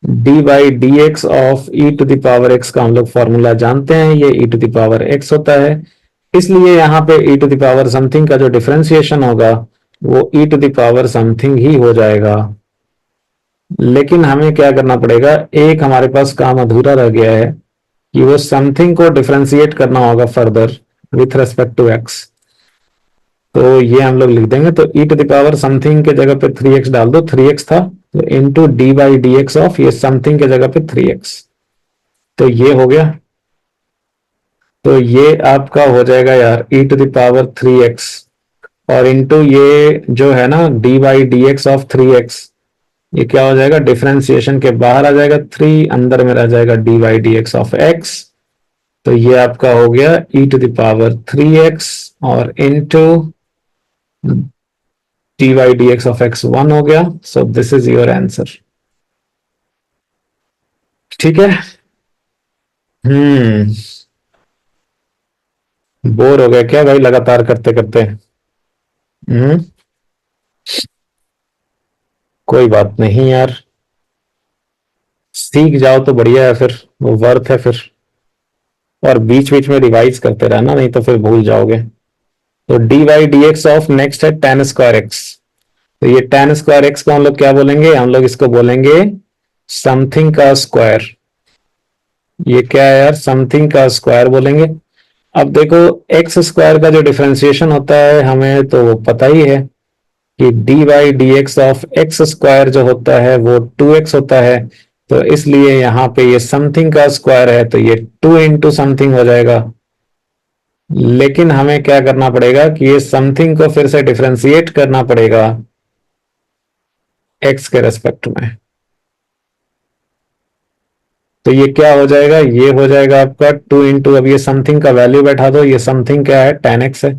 d by d x of e to the power x का हम लोग फॉर्मूला जानते हैं, ये e to the power x होता है, इसलिए यहाँ पे e to the power something का जो डिफरेंशिएशन होगा वो e to the power something ही हो जाएगा। लेकिन हमें क्या करना पड़ेगा, एक हमारे पास काम अधूरा रह गया है कि वो समथिंग को डिफरेंशिएट करना होगा further with respect to x। तो ये हम लोग लिख देंगे, तो e to the power something के जगह पे 3x डाल दो, 3x था, तो into d by d x of ये समथिंग के जगह पे 3x, तो ये हो गया। तो ये आपका हो जाएगा यार e to the power 3x, और इंटू ये जो है ना D by d x of 3x, ये क्या हो जाएगा, डिफरेंशिएशन के बाहर आ जाएगा 3, अंदर में रह जाएगा D by d x of x, तो ये आपका हो गया e to the power 3x, और into d by d x of x one हो गया। So this is your answer. ठीक है। हम्म, बोर हो गया क्या भाई लगातार करते करते? हम्म, कोई बात नहीं यार, सीख जाओ तो बढ़िया है, फिर वो वर्थ है फिर, और बीच बीच में रिवाइज करते रहना, नहीं तो फिर भूल जाओगे। तो d by d x of next है टेन स्क्वायर एक्स, तो ये टेन स्क्वायर एक्स को हम लोग क्या बोलेंगे, हम लोग इसको बोलेंगे समथिंग का स्क्वायर। ये क्या है यार, समथिंग का स्क्वायर बोलेंगे। अब देखो एक्स स्क्वायर का जो डिफरेंशिएशन होता है हमें तो पता ही है कि D by d x of x square जो होता है वो 2x होता है, तो इसलिए यहाँ पे ये समथिंग का स्क्वायर है तो ये 2 इंटू समथिंग हो जाएगा। लेकिन हमें क्या करना पड़ेगा कि ये समथिंग को फिर से डिफरेंशिएट करना पड़ेगा एक्स के रेस्पेक्ट में। तो ये क्या हो जाएगा, ये हो जाएगा आपका 2 इंटू, अब ये समथिंग का वैल्यू बैठा दो, ये समथिंग क्या है, tan x है।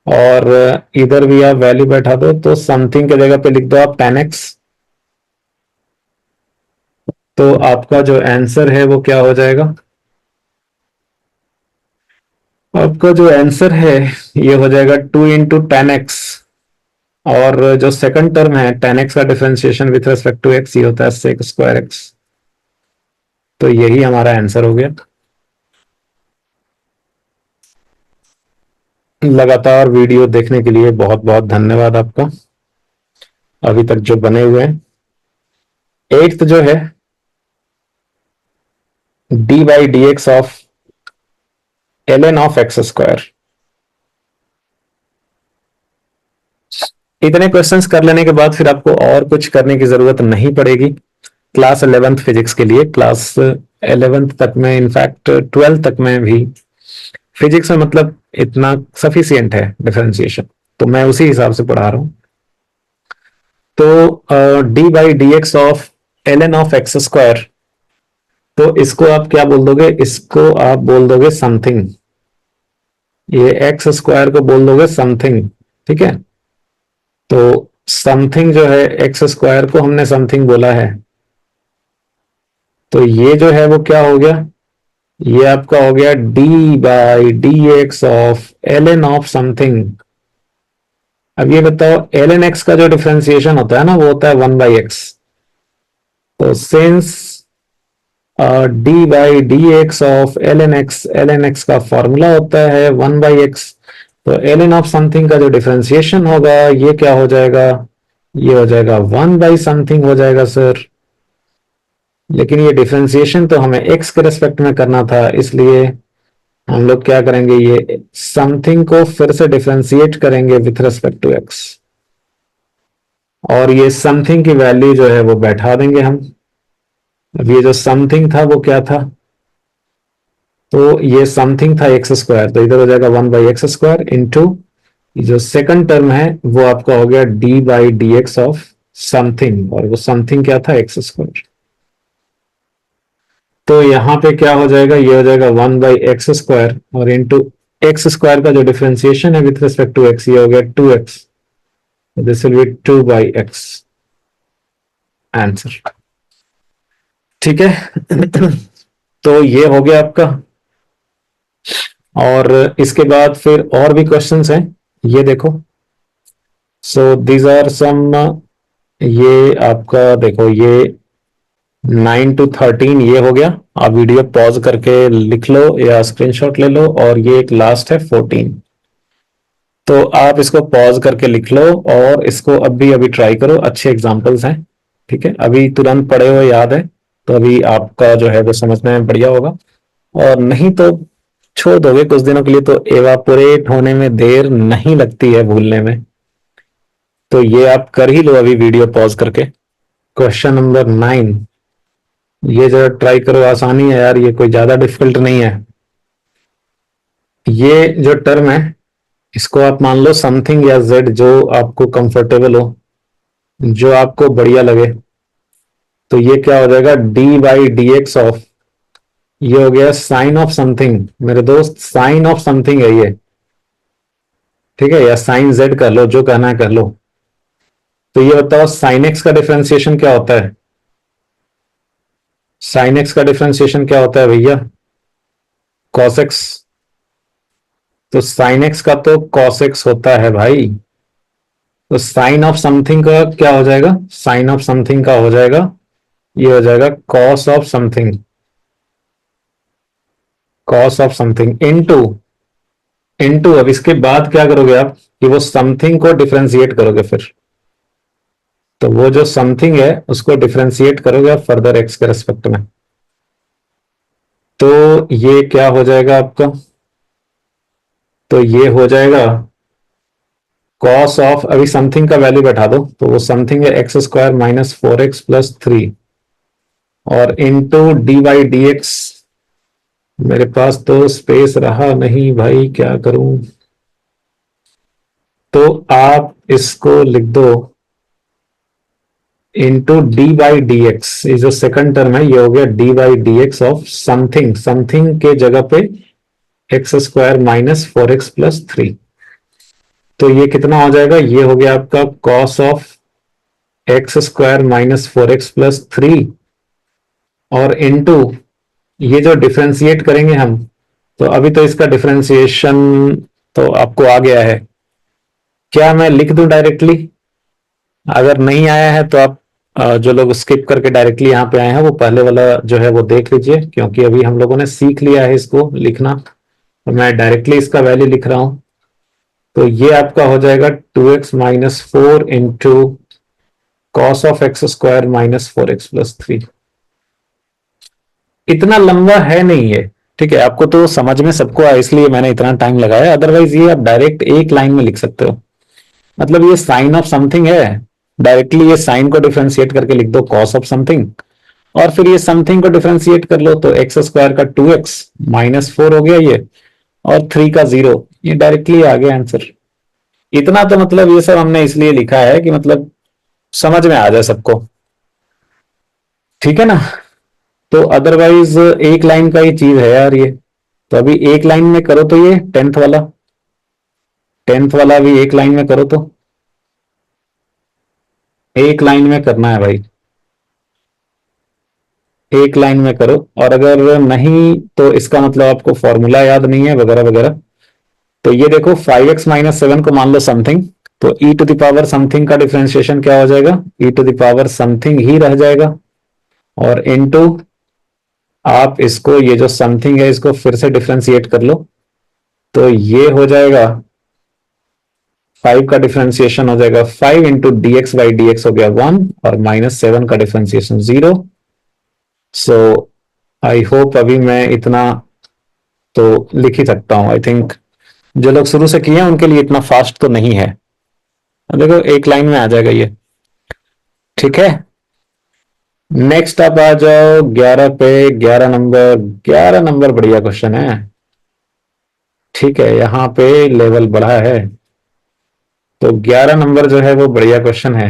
और इधर भी आप वैल्यू बैठा दो तो समथिंग की जगह पे लिख दो आप tan x। तो आपका जो आंसर है वो क्या हो जाएगा, आपका जो आंसर है ये हो जाएगा 2 इंटू टेन एक्स। और जो सेकंड टर्म है tan x का differentiation with respect to x ये होता है sec स्क्वायर x। तो यही हमारा आंसर हो गया। लगातार वीडियो देखने के लिए बहुत बहुत धन्यवाद आपका, अभी तक जो बने हुए हैं। एट्थ जो है d by d x of l n of x square. इतने क्वेश्चंस कर लेने के बाद फिर आपको और कुछ करने की जरूरत नहीं पड़ेगी क्लास 11th फिजिक्स के लिए। क्लास 11th तक में, इनफैक्ट 12th तक में भी फिजिक्स में मतलब इतना सफिशियंट है डिफरेंशिएशन, तो मैं उसी हिसाब से पढ़ा रहा हूं। तो d by d x of l n of x square, तो इसको आप क्या बोल दोगे, इसको आप बोल दोगे समथिंग। ये एक्स स्क्वायर को बोल दोगे समथिंग, ठीक है। तो समथिंग जो है, एक्स स्क्वायर को हमने समथिंग बोला है, तो ये जो है वो क्या हो गया, ये आपका हो गया d by d x of l n of something. अब ये बताओ एल एन एक्स का जो डिफरेंशिएशन होता है ना वो होता है 1/x। तो since d by d x of l n x का फॉर्मूला होता है 1/x, तो एल एन ऑफ समथिंग का जो डिफरेंशिएशन होगा ये क्या हो जाएगा, ये हो जाएगा 1/समथिंग हो जाएगा सर। लेकिन ये डिफरेंशिएशन तो हमें x के रेस्पेक्ट में करना था, इसलिए हम लोग क्या करेंगे, ये समथिंग को फिर से डिफरेंशिएट करेंगे विथ रेस्पेक्ट टू x, और ये समथिंग की वैल्यू जो है वो बैठा देंगे हम। अब ये जो समथिंग था वो क्या था, तो ये समथिंग था एक्स स्क्वायर, तो इधर हो जाएगा 1/x² इंटू जो सेकंड टर्म है वो आपका हो गया d by d x of something, और वो समथिंग क्या था, x²। तो यहाँ पे क्या हो जाएगा, ये हो जाएगा 1/x² और इंटू एक्स स्क्वायर का जो डिफरेंशिएशन है विथ रिस्पेक्ट टू x ये हो गया 2x, this will B 2/x answer, ठीक है। तो ये हो गया आपका। और इसके बाद फिर और भी क्वेश्चंस हैं, ये देखो। सो दीज आर सम, ये आपका देखो, ये 9 to 13 ये हो गया। आप वीडियो पॉज करके लिख लो या स्क्रीनशॉट ले लो। और ये एक लास्ट है 14, तो आप इसको पॉज करके लिख लो और इसको अभी अभी ट्राई करो, अच्छे एग्जांपल्स हैं, ठीक है। अभी तुरंत पढ़े हुए याद है तो अभी आपका जो है वो समझने में बढ़िया होगा, और नहीं तो छोड़ दोगे कुछ दिनों के लिए तो एवापोरेट होने में देर नहीं लगती है, भूलने में। तो ये आप कर ही लो अभी वीडियो पॉज करके। क्वेश्चन नंबर 9, ये जरा ट्राई करो, आसानी है यार, ये कोई ज्यादा डिफिकल्ट नहीं है। ये जो टर्म है इसको आप मान लो समथिंग या जेड, जो आपको कंफर्टेबल हो, जो आपको बढ़िया लगे। तो ये क्या हो जाएगा, D by d x of, ये हो गया साइन ऑफ समथिंग मेरे दोस्त, साइन ऑफ समथिंग है ये, ठीक है, या साइन जेड कर लो, जो कहना है कर लो। तो ये बताओ साइन एक्स का डिफरेंशिएशन क्या होता है, साइन एक्स का डिफरेंशिएशन क्या होता है भैया, कॉस एक्स। तो साइन एक्स का तो कॉस एक्स होता है भाई। तो साइन ऑफ समथिंग का क्या हो जाएगा, साइन ऑफ समथिंग का हो जाएगा, ये हो जाएगा cos of something, cos of something into, into अब इसके बाद क्या करोगे आप कि वो समथिंग को डिफरेंशिएट करोगे फिर। तो वो जो समथिंग है उसको डिफरेंशिएट करोगे आप फर्दर एक्स के रेस्पेक्ट में। तो ये क्या हो जाएगा आपका, तो ये हो जाएगा कॉस ऑफ, अभी समथिंग का वैल्यू बैठा दो, तो वो समथिंग है एक्स स्क्वायर माइनस 4x+3 और into d by d x. मेरे पास तो स्पेस रहा नहीं भाई, क्या करूं। तो आप इसको लिख दो into d by d x. ये जो सेकंड टर्म है ये हो गया d by d x of something, something के जगह पे एक्स स्क्वायर माइनस 4x+3। तो ये कितना हो जाएगा, ये हो गया आपका cos of x square minus 4x+3 और इंटू ये जो डिफ्रेंशिएट करेंगे हम, तो अभी तो इसका डिफ्रेंशिएशन तो आपको आ गया है। क्या मैं लिख दूं डायरेक्टली? अगर नहीं आया है तो आप जो लोग स्किप करके डायरेक्टली यहाँ पे आए हैं वो पहले वाला जो है वो देख लीजिए, क्योंकि अभी हम लोगों ने सीख लिया है इसको लिखना। तो मैं डायरेक्टली इसका वैल्यू लिख रहा हूं। तो ये आपका हो जाएगा 2x-4 into cos of x square minus 4x+3। इतना लंबा है नहीं है, ठीक है, आपको तो समझ में सबको आया इसलिए मैंने इतना टाइम लगाया, अदरवाइज ये आप डायरेक्ट एक लाइन में लिख सकते हो। मतलब ये साइन ऑफ समथिंग है, डायरेक्टली ये साइन को डिफरेंशिएट करके लिख दो कॉस ऑफ समथिंग, और फिर ये समथिंग को डिफरेंशिएट कर लो तो एक्स स्क्वायर का 2x माइनस 4 हो गया ये, और 3 का 0, ये डायरेक्टली आ गया आंसर। इतना तो मतलब ये सब हमने इसलिए लिखा है कि मतलब समझ में आ जाए सबको, ठीक है ना। तो अदरवाइज एक लाइन का ही चीज है यार ये। तो अभी एक लाइन में करो तो ये टेंथ वाला भी एक लाइन में करो, तो एक लाइन में करना है भाई, एक लाइन में करो। और अगर नहीं तो इसका मतलब आपको फॉर्मूला याद नहीं है वगैरह वगैरह। तो ये देखो 5x-7 को मान लो समथिंग, तो e to the power something का डिफरेंशिएशन क्या हो जाएगा, e to the power something ही रह जाएगा, और इनटू आप इसको ये जो समथिंग है इसको फिर से डिफरेंशिएट कर लो, तो ये हो जाएगा 5 का डिफरेंशिएशन हो जाएगा 5 into D x by d x हो गया 1, और -7 का डिफरेंशिएशन 0। सो आई होप अभी मैं इतना तो लिख ही सकता हूं। आई थिंक जो लोग शुरू से किए हैं उनके लिए इतना फास्ट तो नहीं है। देखो एक लाइन में आ जाएगा ये, ठीक है। नेक्स्ट आप आ जाओ 11 पे। 11 नंबर बढ़िया क्वेश्चन है, ठीक है, यहाँ पे लेवल बढ़ा है। तो 11 नंबर जो है वो बढ़िया क्वेश्चन है।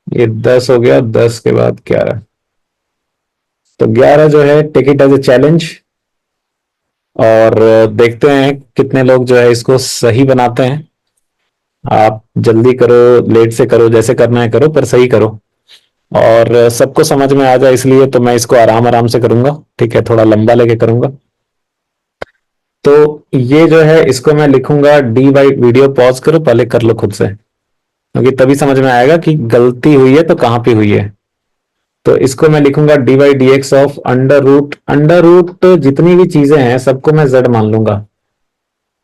ये 10 हो गया, 10 के बाद 11। तो 11 जो है take it as a challenge, और देखते हैं कितने लोग जो है इसको सही बनाते हैं। आप जल्दी करो, लेट से करो, जैसे करना है करो, पर सही करो, और सबको समझ में आ जाए इसलिए तो मैं इसको आराम आराम से करूंगा, ठीक है, थोड़ा लंबा लेके करूंगा। तो ये जो है इसको मैं लिखूंगा डी बाई, वीडियो पॉज करो पहले, कर लो खुद से, क्योंकि तभी समझ में आएगा कि गलती हुई है तो कहां पे हुई है। तो इसको मैं लिखूंगा d by d x of under root जितनी भी चीजें हैं सबको मैं जेड मान लूंगा,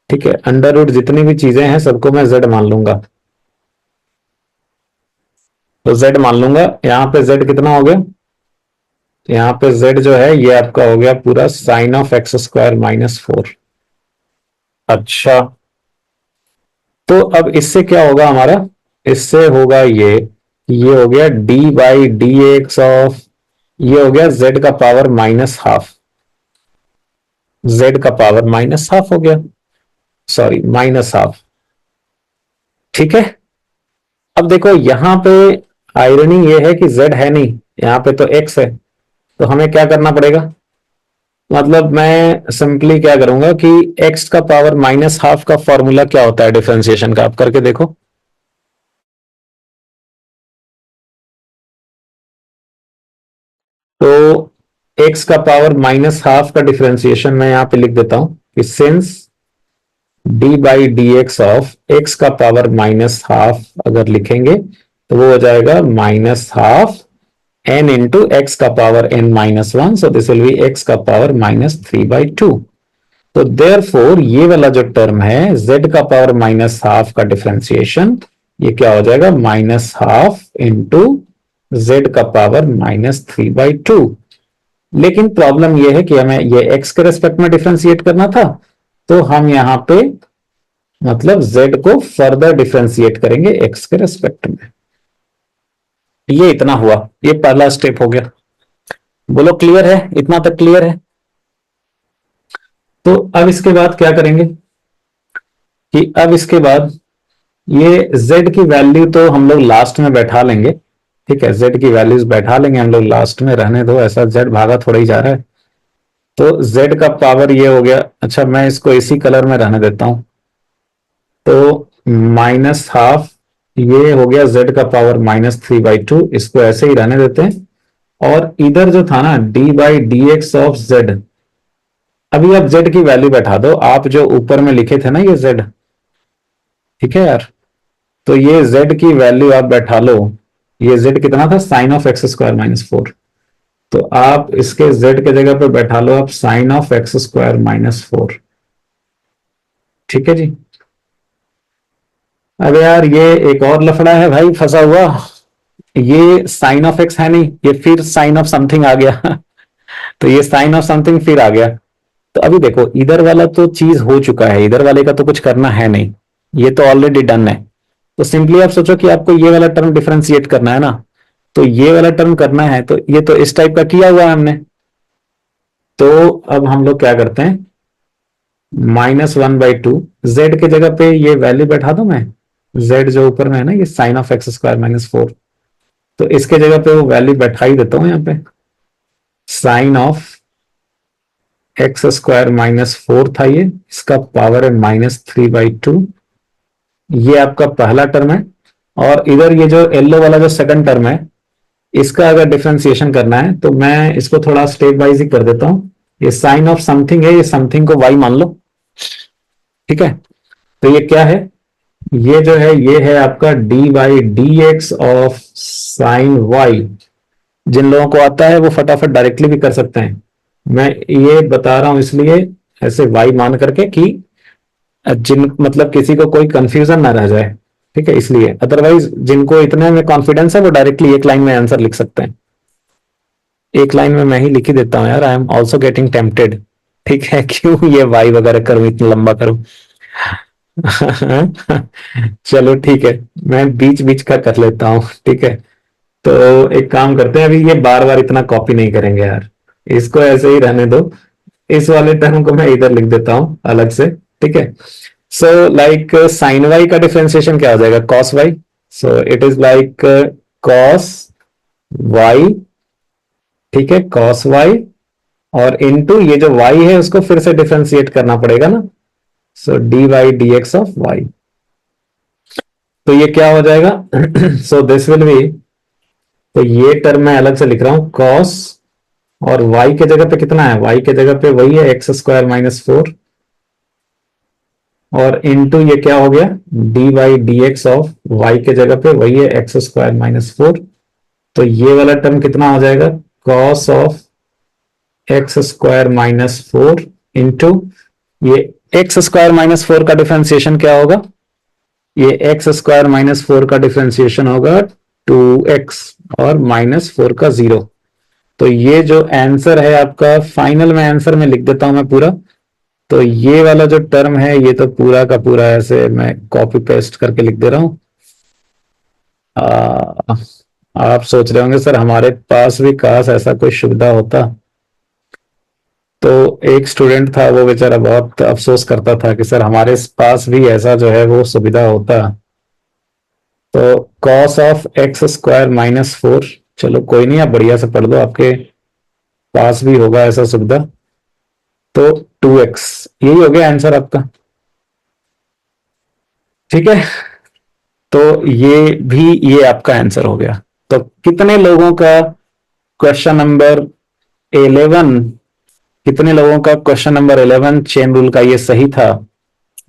ठीक है, अंडर रूट जितनी भी चीजें हैं सबको मैं जेड मान लूंगा। तो जेड मान लूंगा, यहाँ पे जेड कितना हो गया, यहाँ पे जेड जो है ये आपका हो गया पूरा sine of x square minus 4। अच्छा, तो अब इससे क्या होगा हमारा, इससे होगा ये हो गया d by d x of, ये हो गया जेड का पावर -12, जेड का पावर -12 हो गया, सॉरी -12, ठीक है। अब देखो यहाँ पे आयरनी ये है कि z है नहीं, यहाँ पे तो x है, तो हमें क्या करना पड़ेगा, मतलब मैं सिंपली क्या करूंगा कि x का पावर -12 का फॉर्मूला क्या होता है डिफरेंशिएशन का, आप करके देखो। तो x का पावर -12 का डिफरेंशिएशन मैं यहाँ पे लिख देता हूं कि since d by d x of x का पावर -12 अगर लिखेंगे तो वो हो जाएगा -12 n इंटू एक्स का power n-1, so this will B x का पावर -3/2। तो देयरफॉर ये वाला जो टर्म है z का पावर -12 का डिफरेंशिएशन, ये क्या हो जाएगा -12 इंटू जेड का पावर -3/2। लेकिन प्रॉब्लम ये है कि हमें ये x के रेस्पेक्ट में डिफरेंशिएट करना था, तो हम यहाँ पे मतलब z को फर्दर डिफ्रेंशिएट करेंगे x के रेस्पेक्ट में। ये इतना हुआ, ये पहला स्टेप हो गया। बोलो क्लियर है, इतना तक क्लियर है? तो अब इसके बाद क्या करेंगे कि अब इसके बाद ये z की वैल्यू तो हम लोग लास्ट में बैठा लेंगे। ठीक है, z की वैल्यूज बैठा लेंगे हम लोग लास्ट में, रहने दो, ऐसा z भागा थोड़ा ही जा रहा है। तो z का पावर ये हो गया। अच्छा, मैं इसको इसी कलर में रहने देता हूं। तो -12 ये हो गया z का पावर -3/2, इसको ऐसे ही रहने देते हैं। और इधर जो था ना d/dx(z), अभी आप z की वैल्यू बैठा दो, आप जो ऊपर में लिखे थे ना ये z। ठीक है यार, तो ये z की वैल्यू आप बैठा लो। ये z कितना था, sin(x²-4)। तो आप इसके z के जगह पे बैठा लो आप sin(x²-4)। ठीक है जी। अब यार ये एक और लफड़ा है भाई, फंसा हुआ। ये साइन ऑफ एक्स है नहीं, ये फिर साइन ऑफ समथिंग आ गया। तो ये साइन ऑफ समथिंग फिर आ गया। तो अभी देखो, इधर वाला तो चीज हो चुका है, इधर वाले का तो कुछ करना है नहीं, ये तो ऑलरेडी डन है। तो सिंपली आप सोचो कि आपको ये वाला टर्म डिफरेंशिएट करना है ना, तो ये वाला टर्म करना है, तो ये तो इस टाइप का किया हुआ है हमने। तो अब हम लोग क्या करते हैं, -1/2 जेड के जगह पे ये वैल्यू बैठा दूं मैं। जेड जो ऊपर में है ना, ये sin(x²-4), तो इसके जगह पे वो वैल्यू बैठा ही देता हूं यहाँ पे। sin(x²-4) था ये, इसका पावर है -3/2। ये आपका पहला टर्म है। और इधर ये जो येलो वाला जो सेकंड टर्म है, इसका अगर डिफरेंशिएशन करना है तो मैं इसको थोड़ा स्टेप वाइज ही कर देता हूं। ये साइन ऑफ समथिंग है, ये समथिंग को y मान लो। ठीक है, तो ये क्या है, ये जो है ये है आपका d/dx ऑफ साइन y। जिन लोगों को आता है वो फटाफट डायरेक्टली भी कर सकते हैं, मैं ये बता रहा हूं इसलिए ऐसे y मान करके कि जिन मतलब किसी को कोई कंफ्यूजन ना रह जाए। ठीक है, इसलिए अदरवाइज जिनको इतने में कॉन्फिडेंस है वो डायरेक्टली एक लाइन में आंसर लिख सकते हैं। एक लाइन में मैं ही लिख ही देता हूँ यार, I am also getting tempted. ठीक है, क्यों ये वाई वगैरह करूं, इतना लंबा करूं। चलो ठीक है, मैं बीच बीच का कर लेता हूँ। ठीक है, तो एक काम करते हैं, अभी ये बार बार इतना कॉपी नहीं करेंगे यार, इसको ऐसे ही रहने दो। इस वाले टर्म को मैं इधर लिख देता हूँ अलग से। ठीक है, सो लाइक साइन वाई का डिफरेंशिएशन क्या हो जाएगा, cos y. So it is like cos y. ठीक है, कॉस वाई, और इनटू ये जो y है उसको फिर से डिफरेंशिएट करना पड़ेगा ना। सो d/dx ऑफ y। तो ये क्या हो जाएगा, सो दिस विल बी, तो ये टर्म मैं अलग से लिख रहा हूं cos, और y के जगह पे कितना है, y के जगह पे वही है x²-4, और इनटू ये क्या हो गया, d/dx ऑफ y के जगह पे वही है x²-4। तो ये वाला टर्म कितना हो जाएगा, cos ऑफ x²-4 इंटू ये x²-4 का डिफरेंशिएशन क्या होगा, ये x²-4 का डिफरेंशिएशन होगा 2x और -4 का 0। तो ये जो आंसर है आपका, फाइनल में आंसर में लिख देता हूं मैं पूरा। तो ये वाला जो टर्म है ये तो पूरा का पूरा ऐसे मैं कॉपी पेस्ट करके लिख दे रहा हूं। आप सोच रहे होंगे सर हमारे पास भी काश ऐसा कोई सुविधा होता। तो एक स्टूडेंट था, वो बेचारा बहुत अफसोस करता था कि सर हमारे पास भी ऐसा जो है वो सुविधा होता। तो cos ऑफ x²-4, चलो कोई नहीं, आप बढ़िया से पढ़ लो, आपके पास भी होगा ऐसा सुविधा। तो 2x, यही हो गया आंसर आपका। ठीक है, तो ये आपका आंसर हो गया। तो कितने लोगों का क्वेश्चन नंबर 11, कितने लोगों का क्वेश्चन नंबर 11 चेन रूल का ये सही था?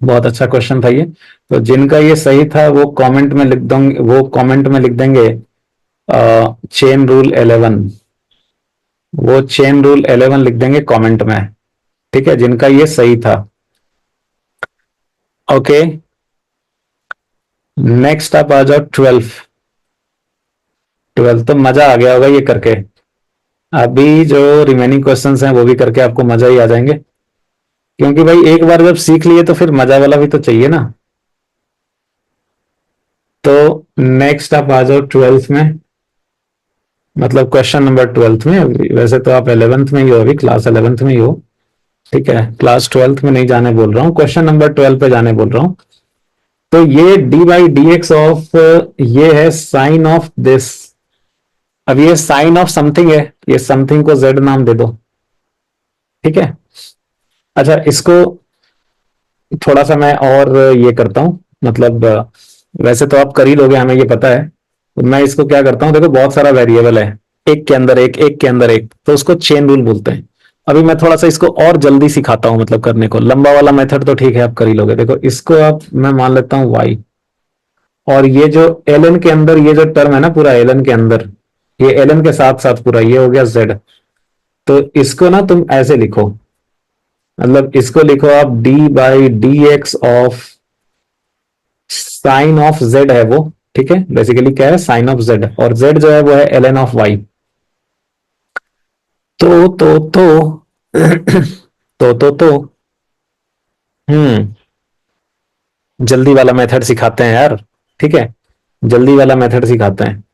बहुत अच्छा क्वेश्चन था ये। तो जिनका ये सही था वो कमेंट में लिख देंगे, वो कमेंट में लिख देंगे चेन रूल 11। वो चेन रूल 11 लिख देंगे कमेंट में। ठीक है, जिनका ये सही था। ओके, नेक्स्ट आप आ जाओ 12। 12 तो मजा आ गया होगा ये करके। अभी जो रिमेनिंग क्वेश्चंस हैं वो भी करके आपको मजा ही आ जाएंगे, क्योंकि भाई एक बार जब सीख लिए तो फिर मजा वाला भी तो चाहिए ना। तो नेक्स्ट आप आ जाओ ट्वेल्थ में, मतलब क्वेश्चन नंबर ट्वेल्थ में। वैसे तो आप 11th में ही हो, अभी क्लास 11th में ही हो, ठीक है, क्लास 12th में नहीं जाने बोल रहा हूँ, क्वेश्चन नंबर 12 पे जाने बोल रहा हूँ। तो ये d by d x of, ये है साइन ऑफ दिस। अब ये साइन ऑफ समथिंग है, ये समथिंग को जेड नाम दे दो, ठीक है। अच्छा, इसको थोड़ा सा मैं और ये करता हूँ, मतलब वैसे तो आप कर ही लोगे, हमें ये पता है। तो मैं इसको क्या करता हूँ, देखो बहुत सारा वेरिएबल है, एक के अंदर एक, एक के अंदर एक, तो उसको चेन रूल बोलते हैं। अभी मैं थोड़ा सा इसको और जल्दी सिखाता हूँ, मतलब करने को। लंबा वाला मेथड तो ठीक है, आप कर ही लोगे। देखो इसको आप, मैं मान लेता हूँ वाई, और ये जो एल एन के अंदर ये जो टर्म है ना, पूरा एल एन के अंदर, ये एल एन के साथ साथ पूरा ये हो गया जेड। तो इसको ना तुम ऐसे लिखो, मतलब इसको लिखो आप D by d x of sine of Z है वो, ठीक है। बेसिकली क्या है, साइन ऑफ जेड, और जेड जो है वो है एल एन ऑफ वाई। तो तो हम्म, जल्दी वाला मेथड सिखाते हैं यार, ठीक है, जल्दी वाला मेथड सिखाते हैं।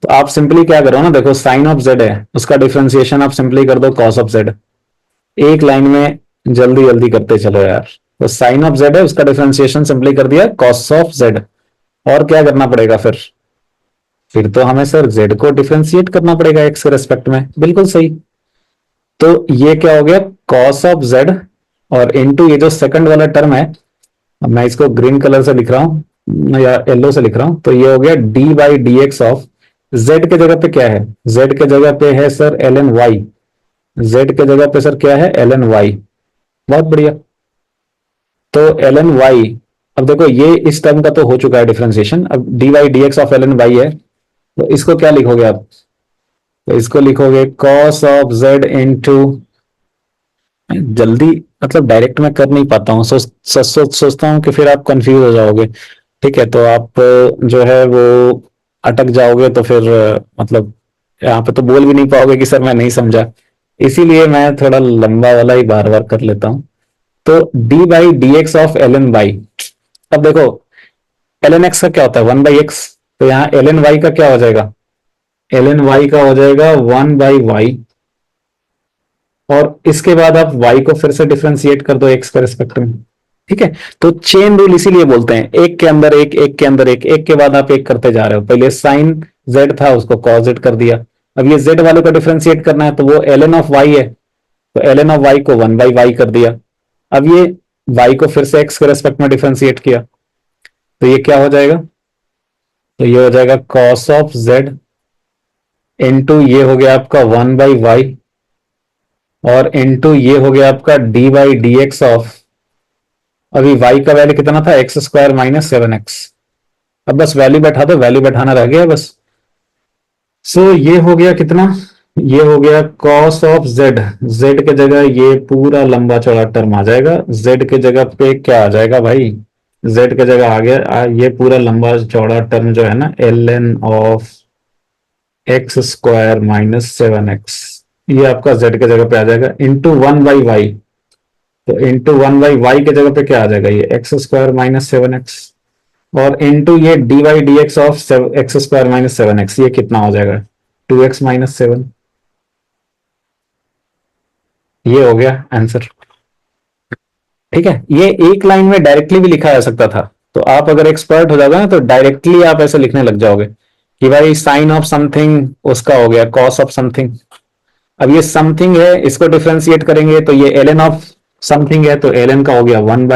तो आप सिंपली क्या करो ना, देखो साइन ऑफ जेड है, उसका डिफरेंशिएशन आप सिंपली कर दो कॉस ऑफ जेड। एक लाइन में जल्दी जल्दी करते चलो यार। तो साइन ऑफ जेड है, उसका डिफरेंशिएशन सिंपली कर दिया कॉस ऑफ जेड। और क्या करना पड़ेगा फिर तो हमें सर जेड को डिफरेंशिएट करना पड़ेगा एक्स के रेस्पेक्ट में, बिल्कुल सही। तो ये क्या हो गया, कॉस ऑफ जेड, और इनटू ये जो सेकंड वाला टर्म है, अब मैं इसको ग्रीन कलर से लिख रहा हूं या येलो से लिख रहा हूं, तो ये हो गया d by d x of, Z के जगह पे क्या है, जेड के जगह पे है sir l n y, z के जगह पे सर क्या है, एल एन वाई। बहुत बढ़िया। तो एल एन वाई, अब देखो ये इस टर्म का तो हो चुका है डिफरेंशिएशन, अब d y d x of l n y है, तो इसको क्या लिखोगे आप, तो इसको लिखोगे कॉस ऑफ जेड इंटू, जल्दी मतलब डायरेक्ट में कर नहीं पाता हूँ, सोचता हूँ कि फिर आप कंफ्यूज हो जाओगे, ठीक है। तो आप जो है वो अटक जाओगे, तो फिर मतलब यहाँ पे तो बोल भी नहीं पाओगे कि सर मैं नहीं समझा, इसीलिए मैं थोड़ा लंबा वाला ही बार बार कर लेता हूँ। तो d by d x of l n by, अब देखो एल एन एक्स का क्या होता है, वन बाई एक्स, तो यहाँ एल एन वाई का क्या हो जाएगा, एल एन वाई का हो जाएगा वन बाई वाई, और इसके बाद आप y को फिर से डिफरेंशिएट कर दो x के रिस्पेक्ट में, ठीक है। तो चेन रूल इसीलिए बोलते हैं, एक के अंदर एक, एक के अंदर एक, एक के बाद आप एक करते जा रहे हो। पहले साइन z था, उसको cos z कर दिया, अब ये z वाले को डिफरेंशिएट करना है, तो वो ln ऑफ y है, तो ln ऑफ y को वन बाई वाई कर दिया। अब ये y को फिर से x के रेस्पेक्ट में डिफरेंशिएट किया, तो ये क्या हो जाएगा, तो ये हो जाएगा cos ऑफ z इंटू ये हो गया आपका वन बाई वाई, और इनटू ये हो गया आपका D by d x of, अभी y का वैल्यू कितना था, x square minus seven x. अब बस वैल्यू बैठा दो, वैल्यू बैठाना रह गया बस। सो ये हो गया कितना, ये हो गया cos ऑफ z, z के जगह ये पूरा लंबा चौड़ा टर्म आ जाएगा, z के जगह पे क्या आ जाएगा भाई, z के जगह आ गया ये पूरा लंबा चौड़ा टर्म जो है ना, l n of x square minus seven x, ये आपका z के जगह पे आ जाएगा इंटू वन बाई वाई। तो इंटू वन बाई वाई के जगह पे क्या आ जाएगा, ये x square minus seven x, और इंटू ये d y d x of x square minus seven x, ये कितना हो जाएगा, टू एक्स माइनस सेवन। ये हो गया आंसर, ठीक है। ये एक लाइन में डायरेक्टली भी लिखा जा सकता था, तो आप अगर एक्सपर्ट हो जाओगे ना, तो डायरेक्टली आप ऐसे लिखने लग जाओगे कि भाई साइन ऑफ समथिंग उसका हो गया कॉस ऑफ समथिंग। अब ये समथिंग है, इसको डिफ्रेंशिएट करेंगे तो ये एल एन ऑफ समथिंग है, तो एल एन का हो गया वन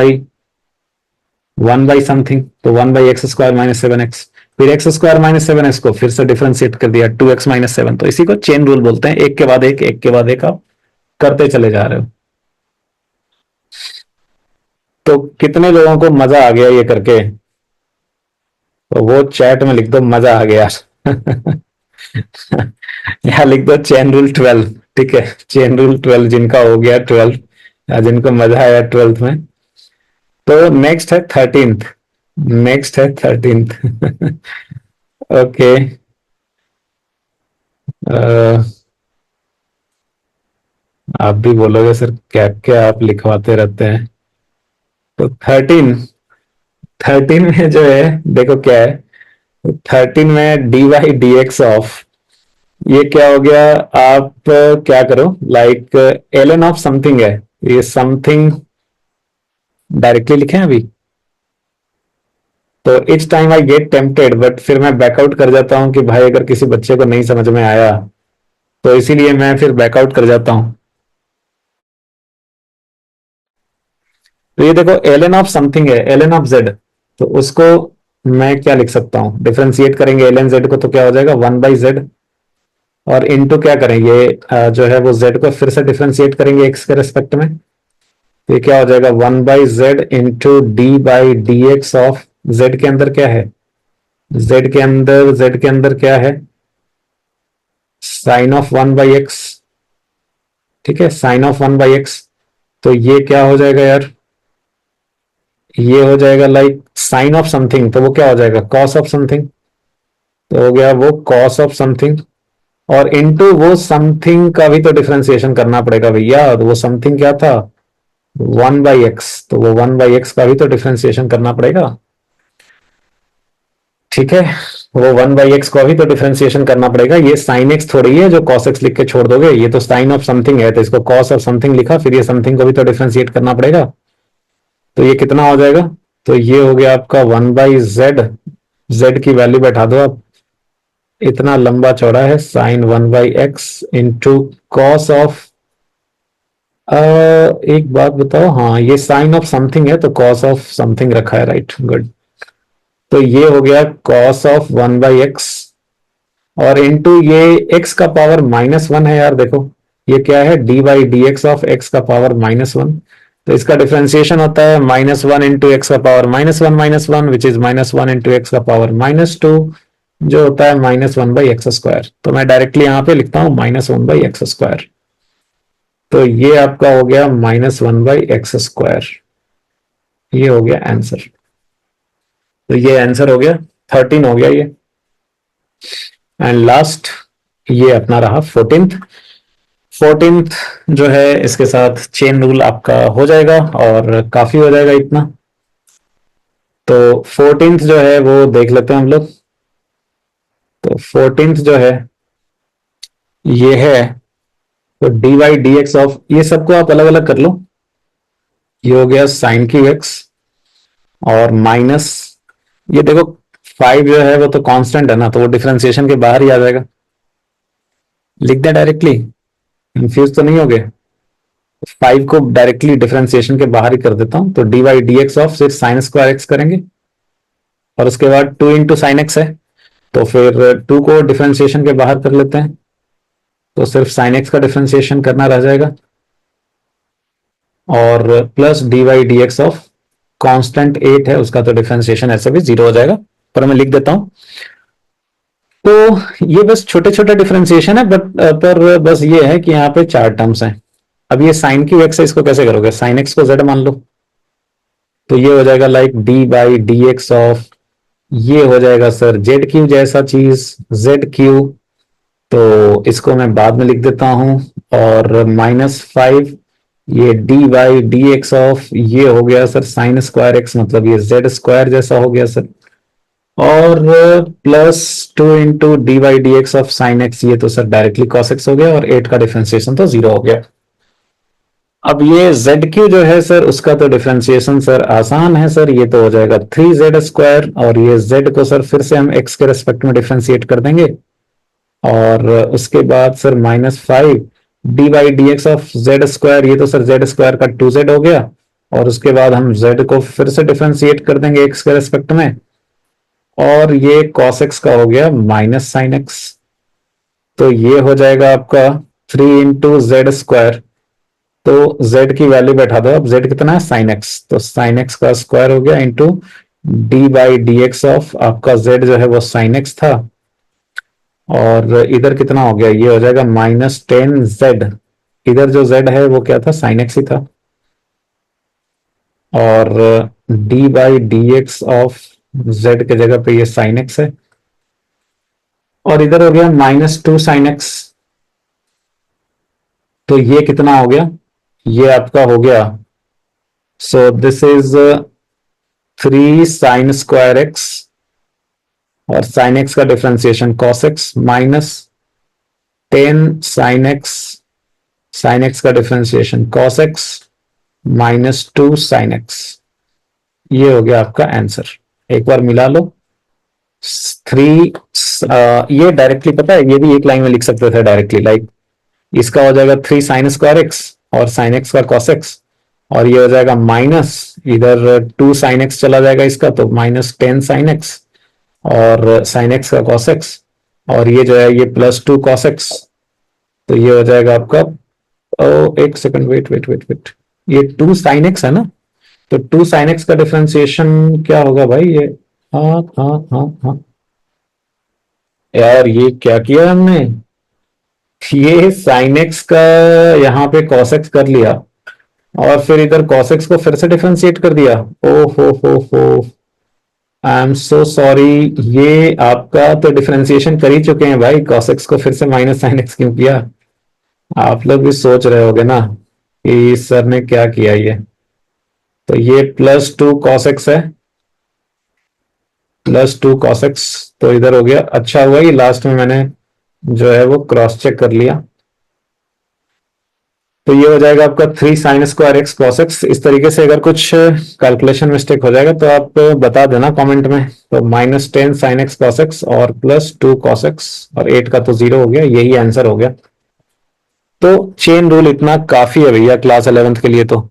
बाई समथिंग, तो one by x square minus seven x, फिर x square minus seven x को फिर से डिफरेंशिएट कर दिया टू एक्स माइनस सेवन। तो इसी को चेन रूल बोलते हैं, एक के बाद एक, एक के बाद एक आप करते चले जा रहे हो। तो कितने लोगों को मजा आ गया ये करके, तो वो चैट में लिख दो मजा आ गया। यहाँ लिख दो चेन रूल 12, ठीक है, चेन रूल 12 जिनका हो गया 12, या जिनको मजा आया 12th में। तो नेक्स्ट है 13th, नेक्स्ट है 13th। ओके, आप भी बोलोगे सर क्या क्या आप लिखवाते रहते हैं। तो 13 में जो है देखो क्या है, 13 में d y d x of, ये क्या हो गया? आप क्या करो, लाइक एलन ऑफ समथिंग है, ये समथिंग डायरेक्टली लिखे हैं अभी, तो each time I get tempted, but फिर मैं बैकआउट कर जाता हूं कि भाई अगर किसी बच्चे को नहीं समझ में आया, तो इसीलिए मैं फिर बैकआउट कर जाता हूं। तो ये देखो एलन ऑफ समथिंग है, एलन ऑफ जेड, तो उसको मैं क्या लिख सकता हूं? डिफ्रेंशिएट करेंगे एलन जेड को तो क्या हो जाएगा? 1/z, और इनटू क्या करेंगे, जो है वो z को फिर से डिफ्रेंशिएट करेंगे x के रेस्पेक्ट में, तो ये क्या हो जाएगा? 1/z into d/dx of z के अंदर क्या है? z के अंदर क्या है? Sine of 1/x। ठीक है, साइन ऑफ 1/x, तो ये क्या हो जाएगा यार? ये हो जाएगा लाइक साइन ऑफ समथिंग, तो वो क्या हो जाएगा? कॉस ऑफ समथिंग, तो हो गया वो कॉस ऑफ समथिंग, और इनटू वो समथिंग का भी तो डिफरेंशिएशन करना पड़ेगा भैया, तो वो समथिंग क्या था? 1/x, तो वो 1/x का भी तो डिफरेंशिएशन करना पड़ेगा। ठीक है, वो 1/x को भी तो डिफरेंशिएशन करना पड़ेगा, ये साइन एक्स थोड़ी है जो कॉस एक्स लिख के छोड़ दोगे, ये तो साइन ऑफ समथिंग है, तो इसको कॉस ऑफ समथिंग लिखा, फिर ये समथिंग को भी तो डिफरेंशिएट करना पड़ेगा, तो ये कितना हो जाएगा? तो ये हो गया आपका 1/z, z की वैल्यू बैठा दो आप, इतना लंबा चौड़ा है sign 1/x into cos of, एक बात बताओ, हाँ ये साइन ऑफ समथिंग है तो कॉस ऑफ समथिंग रखा है, राइट, गुड। तो ये हो गया कॉस ऑफ 1/x, और इंटू ये x का पावर -1 है यार, देखो ये क्या है? d/dx ऑफ x का पावर -1, तो इसका डिफरेंशिएशन होता है -1 इंटू एक्स का power -1 which is -1 into x का पावर -2, जो होता है -1/x²। तो मैं डायरेक्टली यहाँ पे लिखता हूँ -1/x², तो ये आपका हो गया -1/x², ये हो गया आंसर। तो ये आंसर हो गया, 13 हो गया ये, एंड लास्ट ये अपना रहा 14th। 14th जो है इसके साथ चेन रूल आपका हो जाएगा, और काफी हो जाएगा इतना। तो 14th जो है वो देख लेते हैं हम लोग। तो 14th जो है ये है, तो d/dx ऑफ, ये सबको आप अलग अलग कर लो, ये हो गया साइन क्यू एक्स, और माइनस, ये देखो 5 जो है वो तो कांस्टेंट है ना, तो वो डिफरेंशिएशन के बाहर ही आ जाएगा, लिख दें डायरेक्टली, कंफ्यूज तो नहीं हो गए? 5 को डायरेक्टली डिफरेंशिएशन के बाहर ही कर देता हूं, तो d/dx ऑफ सिर्फ साइन स्क्वायर एक्स करेंगे, और उसके बाद 2 इंटू साइन एक्स है, तो फिर 2 को डिफरेंशिएशन के बाहर कर लेते हैं, तो सिर्फ साइन एक्स का डिफरेंशिएशन करना रह जाएगा, और प्लस d/dx ऑफ कांस्टेंट 8 है उसका तो डिफरेंशिएशन ऐसे भी 0 हो जाएगा, पर मैं लिख देता हूं। तो ये बस छोटे छोटे डिफरेंशिएशन है, बट पर बस ये है कि यहाँ पे 4 टर्म्स हैं। अब ये साइन की एक्स है, इसको कैसे करोगे? साइन एक्स को z मान लो, तो ये हो जाएगा लाइक d/dx ऑफ, ये हो जाएगा सर जेड क्यू जैसा चीज, जेड क्यू, तो इसको मैं बाद में लिख देता हूं, और -5, ये d/dx ऑफ, ये हो गया सर साइन स्क्वायर एक्स, मतलब ये जेड स्क्वायर जैसा हो गया सर, और plus 2 into d/dx of sine x, ये तो सर डायरेक्टली कॉस एक्स हो गया, और 8 का डिफरेंशिएशन तो 0 हो गया। अब ये ZQ जो है सर, उसका तो डिफरेंशिएशन सर आसान है सर, ये तो हो जाएगा 3z², और ये z को सर फिर से हम x के रेस्पेक्ट में डिफरेंशिएट कर देंगे, और उसके बाद सर -5 d/dx ऑफ z², ये तो सर z² का 2z हो गया, और उसके बाद हम z को फिर से डिफरेंशिएट कर देंगे x के रेस्पेक्ट में, और ये cos x का हो गया माइनस साइन x, तो ये हो जाएगा आपका 3 इंटू z², तो z की वैल्यू बैठा दो, अब z कितना है? साइन x, तो साइन x का स्क्वायर हो गया इंटू d/dx ऑफ, आपका z जो है वो साइन x था, और इधर कितना हो गया? ये हो जाएगा -10z, इधर जो z है वो क्या था? साइन x ही था, और d/dx ऑफ z के जगह पे ये साइन x है, और इधर हो गया -2 साइन x, तो ये कितना हो गया? ये आपका हो गया, so this is 3 sine square x और साइन एक्स का differentiation cos x minus 10 sine x का differentiation cos x minus 2 sine x. ये हो गया आपका आंसर। एक बार मिला लो। 3 ये डायरेक्टली पता है, ये भी एक लाइन में लिख सकते थे डायरेक्टली, लाइक इसका हो जाएगा 3 साइन स्क्वायर एक्स और साइन एक्स का कॉस एक्स, और ये हो जाएगा माइनस, इधर 2 साइन एक्स चला जाएगा इसका, तो माइनस 10 साइन एक्स और साइन एक्स का कॉस एक्स, और ये जो है ये प्लस 2 कॉस एक्स। तो ये हो जाएगा आपका, एक second, wait wait wait wait, ये 2 साइन एक्स है ना, तो 2 साइन एक्स का डिफरेंशिएशन क्या होगा भाई ये? हाँ हाँ हाँ हाँ, यार ये क्या किया हमने, ये साइन एक्स का यहाँ पे कॉस एक्स कर लिया और फिर इधर कॉस एक्स को फिर से डिफरेंशिएट कर दिया। ओ हो, आई एम सो सॉरी। ये आपका तो डिफरेंशिएशन कर ही चुके हैं भाई, कॉस एक्स को फिर से माइनस साइन एक्स क्यों किया? आप लोग भी सोच रहे होगे ना कि सर ने क्या किया ये। तो ये प्लस 2 कॉस एक्स है, प्लस 2 कॉस एक्स, तो इधर हो गया। अच्छा हुआ ये लास्ट में मैंने जो है वो क्रॉस चेक कर लिया। तो ये हो जाएगा आपका 3 sine square x cos x. इस तरीके से अगर कुछ कैलकुलेशन मिस्टेक हो जाएगा तो आप बता देना कमेंट में। तो minus 10 sine x cos x और प्लस 2 कॉस एक्स, और 8 का तो 0 हो गया, यही आंसर हो गया। तो चेन रूल इतना काफी है भैया क्लास 11th के लिए तो।